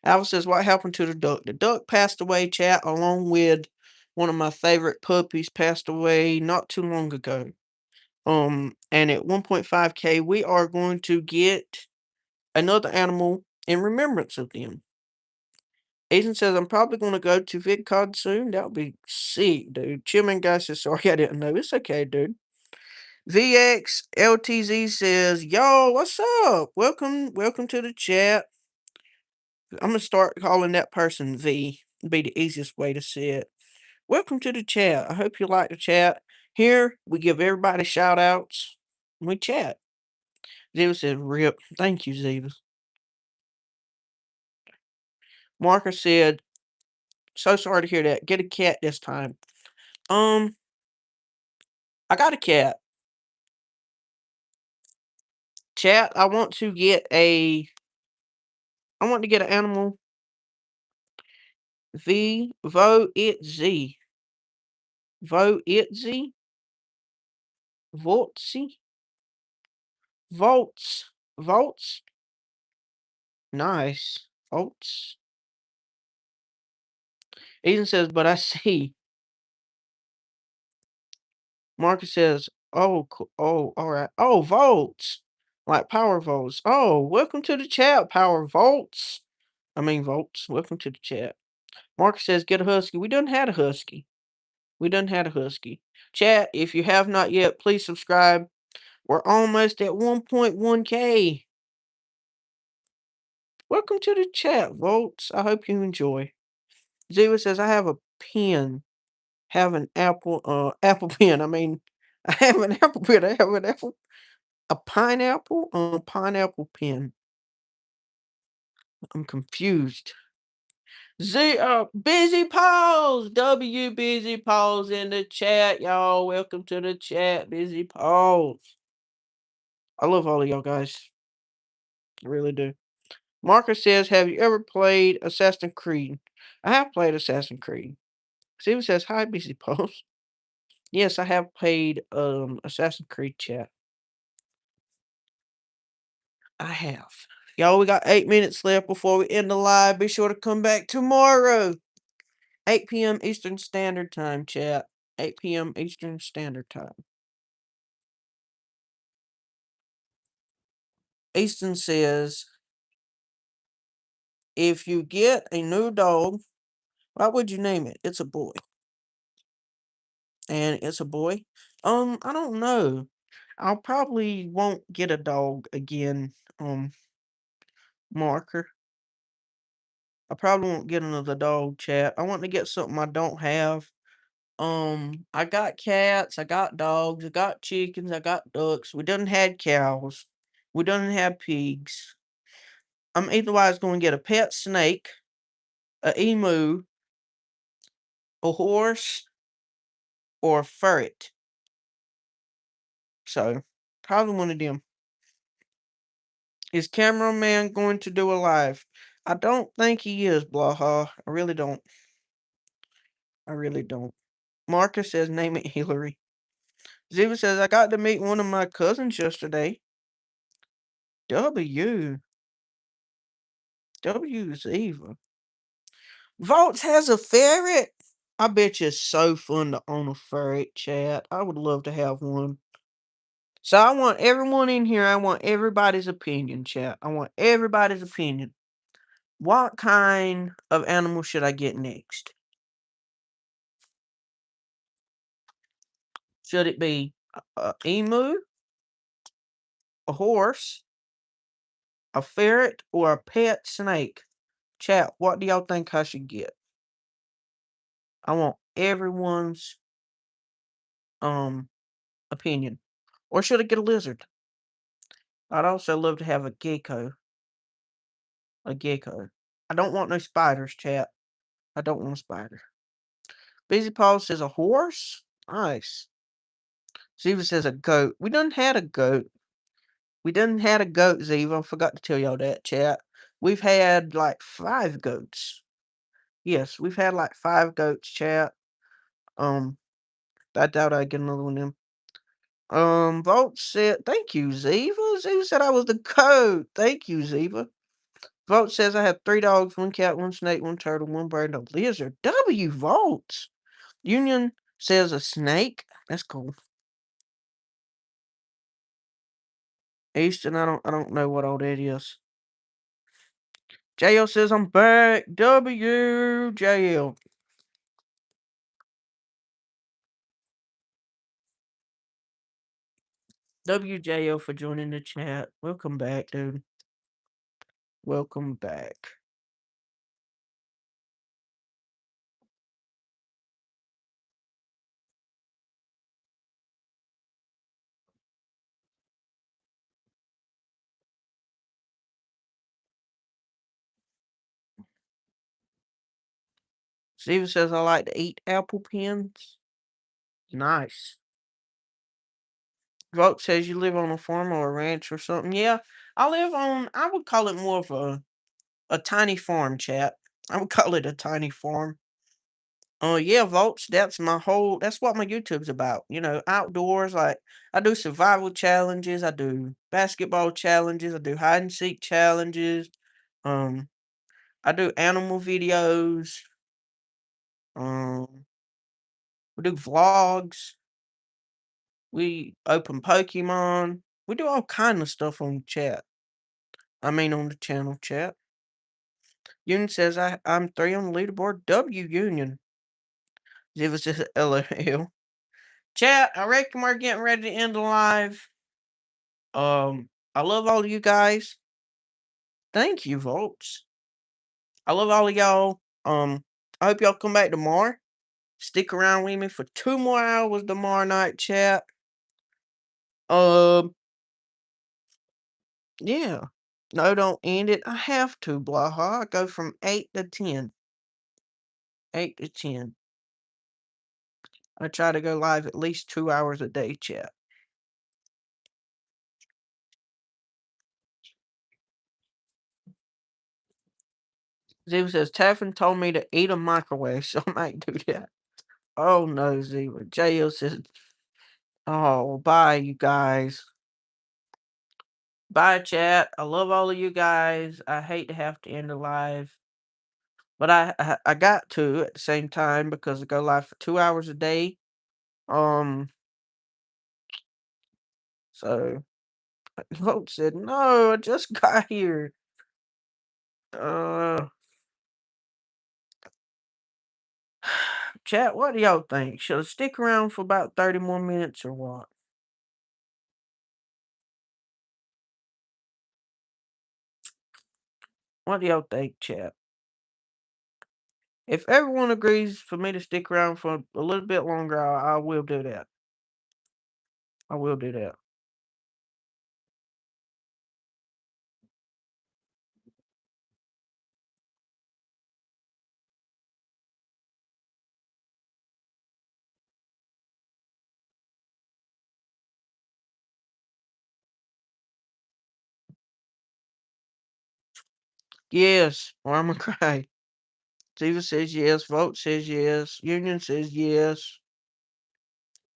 Alva says, "What happened to the duck?" The duck passed away, chat, along with one of my favorite puppies passed away not too long ago. And at 1.5K, we are going to get another animal in remembrance of them. Ethan says, "I'm probably going to go to VidCon soon." That would be sick, dude. Chillman guy says, "Sorry, I didn't know." It's okay, dude. VXLTZ says, "Yo, what's up? Welcome to the chat." I'm gonna start calling that person V. Be the easiest way to say it. Welcome to the chat. I hope you like the chat. Here we give everybody shout outs. We chat. Ziva says, "Rip." Thank you, Ziva. Marker said, "So sorry to hear that. Get a cat this time." I got a cat. Chat, I want to get an animal. Vote it Z. Vote it Z. Voltsy. Volts. Volts. Nice. Volts. Ethan says, "But I see." Marcus says, "Oh, oh, all right. Oh, volts. Like power volts. Oh, welcome to the chat, power volts. I mean, volts. Welcome to the chat." Marcus says, "Get a husky." We done had a husky. Chat, if you have not yet, please subscribe. We're almost at 1.1K. Welcome to the chat, Volts. I hope you enjoy. Ziva says, "I have a pen. Have an apple pen. I mean, I have an apple pen. I have an apple. A pineapple? Pineapple pen. I'm confused." Busy Paws! Busy Paws in the chat, y'all. Welcome to the chat, Busy Paws. I love all of y'all guys. I really do. Marcus says, "Have you ever played Assassin's Creed?" I have played Assassin's Creed. Steven says, "Hi, Busy Paws." Yes, I have played Assassin's Creed, chat. I have. Y'all, we got 8 minutes left before we end the live. Be sure to come back tomorrow. 8 p.m. Eastern Standard Time, chat. 8 p.m. Eastern Standard Time. Easton says, "If you get a new dog, what would you name it?" It's a boy. And it's a boy. I don't know. I'll probably won't get a dog again, Marker. I probably won't get another dog, chat. I want to get something I don't have. I got cats, I got dogs, I got chickens, I got ducks. We done had cows. We done had pigs. I'm eitherwise going to get a pet snake, a emu, a horse, or a ferret. So, probably one of them. Is cameraman going to do a live? I don't think he is, Blaha. I really don't. Marcus says, "Name it Hillary." Ziva says, "I got to meet one of my cousins yesterday." W. W's Eva. Volts has a ferret? I bet you it's so fun to own a ferret, chat. I would love to have one. So I want everyone in here, I want everybody's opinion, chat. I want everybody's opinion. What kind of animal should I get next? Should it be a emu, a horse, a ferret, or a pet snake? Chat, what do y'all think I should get? I want everyone's opinion. Or should I get a lizard? I'd also love to have a gecko. A gecko. I don't want no spiders, chat. I don't want a spider. Busy Paul says a horse? Nice. Ziva says a goat. We done had a goat. We done had a goat, Ziva. I forgot to tell y'all that, chat. We've had like 5 goats. Yes, we've had like 5 goats, chat. I doubt I get another one of them. Volt said, thank you, Ziva. Ziva said I was the goat. Thank you, Ziva. Volt says I have 3 dogs, 1 cat, 1 snake, 1 turtle, 1 bird, and a lizard. W Volts. Union says a snake. That's cool. Easton, I don't know what all that is. JL says I'm back. WJL. WJL for joining the chat. Welcome back, dude. Welcome back. Steven says I like to eat apple pins. Nice. Vote says you live on a farm or a ranch or something. Yeah, I live on, I would call it more of a tiny farm, chat. I would call it a tiny farm. Oh yeah, Volts, that's what my YouTube's about. You know, outdoors, like I do survival challenges, I do basketball challenges, I do hide and seek challenges, um, I do animal videos, um, we do vlogs, we open Pokemon, we do all kind of stuff on chat. I mean on the channel chat. Union says I'm 3 on the leaderboard. W Union. Ziva says LOL. Chat, I reckon we're getting ready to end the live. I love all of you guys. Thank you, Volts. I love all of y'all. I hope y'all come back tomorrow. Stick around with me for 2 more hours tomorrow night, chat. Yeah. No, don't end it. I have to, Blaha. I go from 8 to 10. 8 to 10. I try to go live at least 2 hours a day, chat. Ziva says, Taffin told me to eat a microwave, so I might do that. Oh no, Ziva. JL says, oh, bye, you guys. Bye, chat. I love all of you guys. I hate to have to end the live. But I got to at the same time because I go live for 2 hours a day. So Vote said, no, I just got here. Chat, what do y'all think? Should I stick around for about 30 more minutes or what? What do y'all think, chat? If everyone agrees for me to stick around for a little bit longer, I will do that. I will do that. Yes, or I'm gonna cry. Steve says yes. Vote says yes. Union says yes.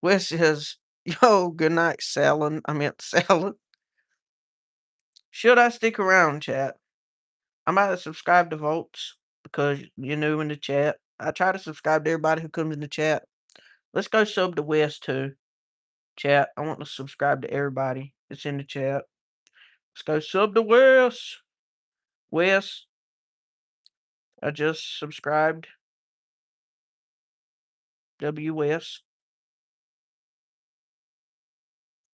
Wes says, yo, good night, Salon. I meant salad. Should I stick around, chat? I'm about to subscribe to Volts because you're new in the chat. I try to subscribe to everybody who comes in the chat. Let's go sub to West too. Chat. I want to subscribe to everybody that's in the chat. Let's go sub to West. West. I just subscribed. WS.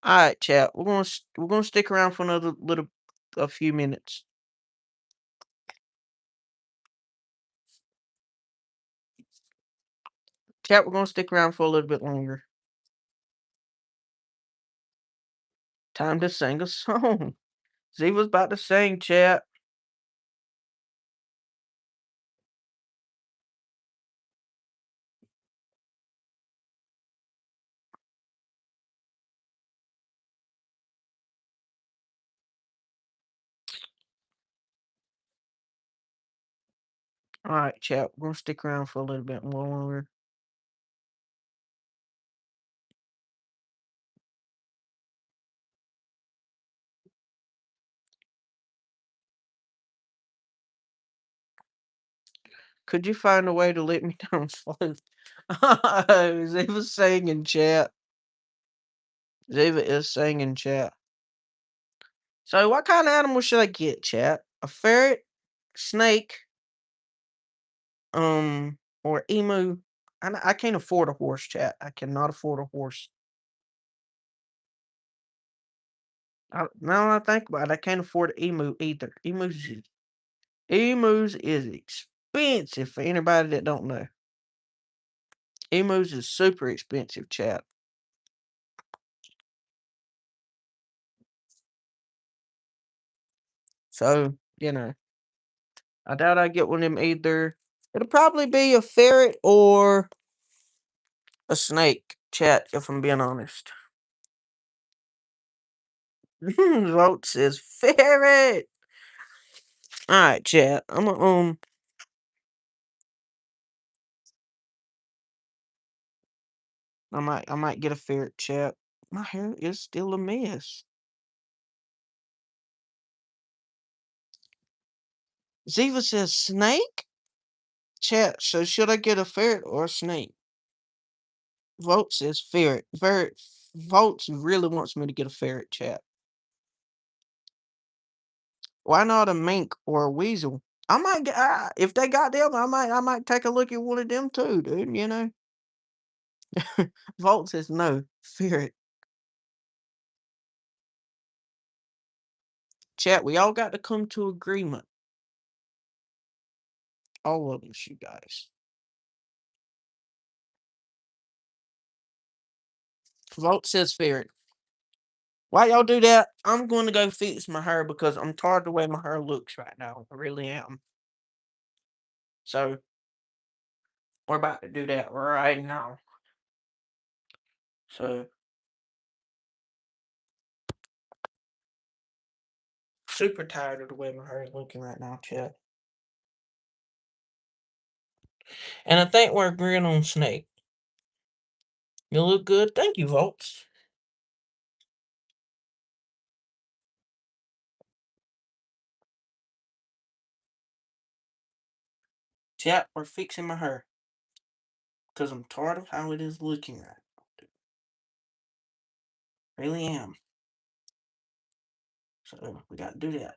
All right, chat. We're gonna stick around for a few minutes. Chat, we're gonna stick around for a little bit longer. Time to sing a song. Z was about to sing, chat. All right, chat. We're gonna stick around for a little bit more longer. Could you find a way to let me down slow? Ziva's singing, chat. Ziva is singing, chat. So, what kind of animal should I get, chat? A ferret, snake, or emu? I can't afford a horse, chat. I cannot afford a horse. Now that I think about it, I can't afford an emu either. Emus is expensive for anybody that don't know. Emus is super expensive, chat. So, I doubt I get one of them either. It'll probably be a ferret or a snake, chat, if I'm being honest. Vote says ferret. Alright, chat. I'm gonna I might get a ferret, chat. My hair is still a mess. Ziva says snake? Chat, so should I get a ferret or a snake? Vote says ferret. Votes really wants me to get a ferret, chat. Why not a mink or a weasel? I might get if they got them. I might take a look at one of them too, dude. Vault says no. Ferret. Chat, we all got to come to agreement. All of us, you guys. Vault says ferret. Why y'all do that? I'm going to go fix my hair because I'm tired of the way my hair looks right now. I really am. So, we're about to do that right now. So, super tired of the way my hair is looking right now, chat. And I think we're agreeing on snake. You look good. Thank you, Volts. Chat, we're fixing my hair. Because I'm tired of how it is looking right now. Really am. So, we got to do that.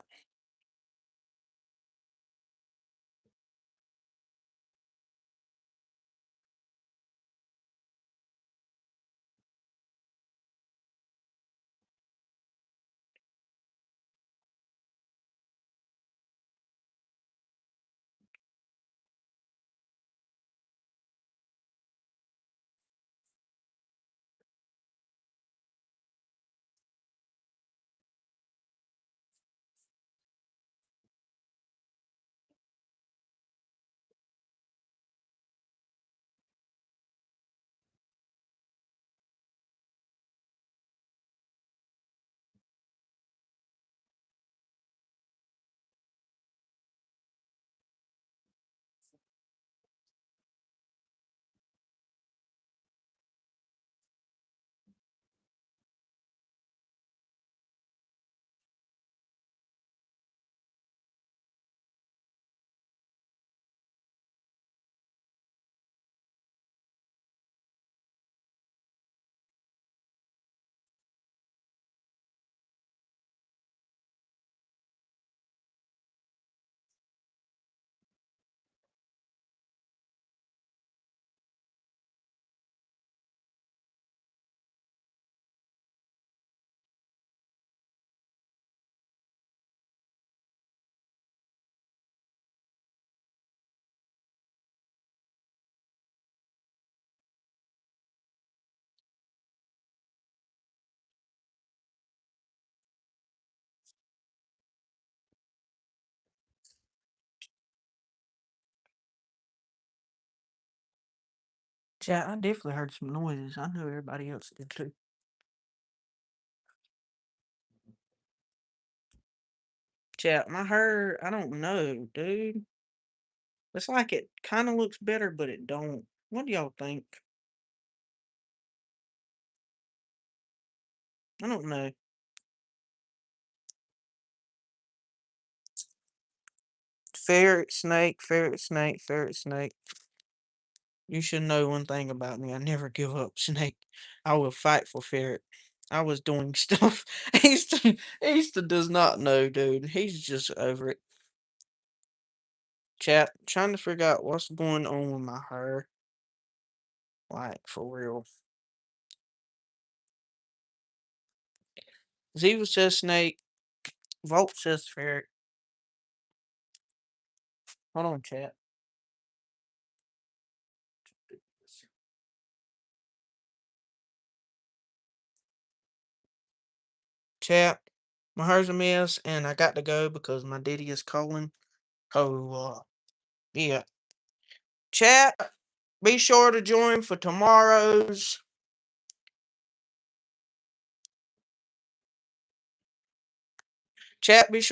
Chat, I definitely heard some noises. I know everybody else did too. Chat, my hair, I don't know, dude. It's like it kind of looks better, but it don't. What do y'all think? I don't know. Ferret, snake, ferret, snake, ferret, snake. You should know one thing about me. I never give up, snake. I will fight for ferret. I was doing stuff. Easton does not know, dude. He's just over it. Chat, trying to figure out what's going on with my hair. Like, for real. Ziva says snake. Volt says ferret. Hold on, chat. Chat, my hair's a mess, and I got to go because my daddy is calling. Oh, yeah. Chat, be sure to join for tomorrow's. Chat, be sure.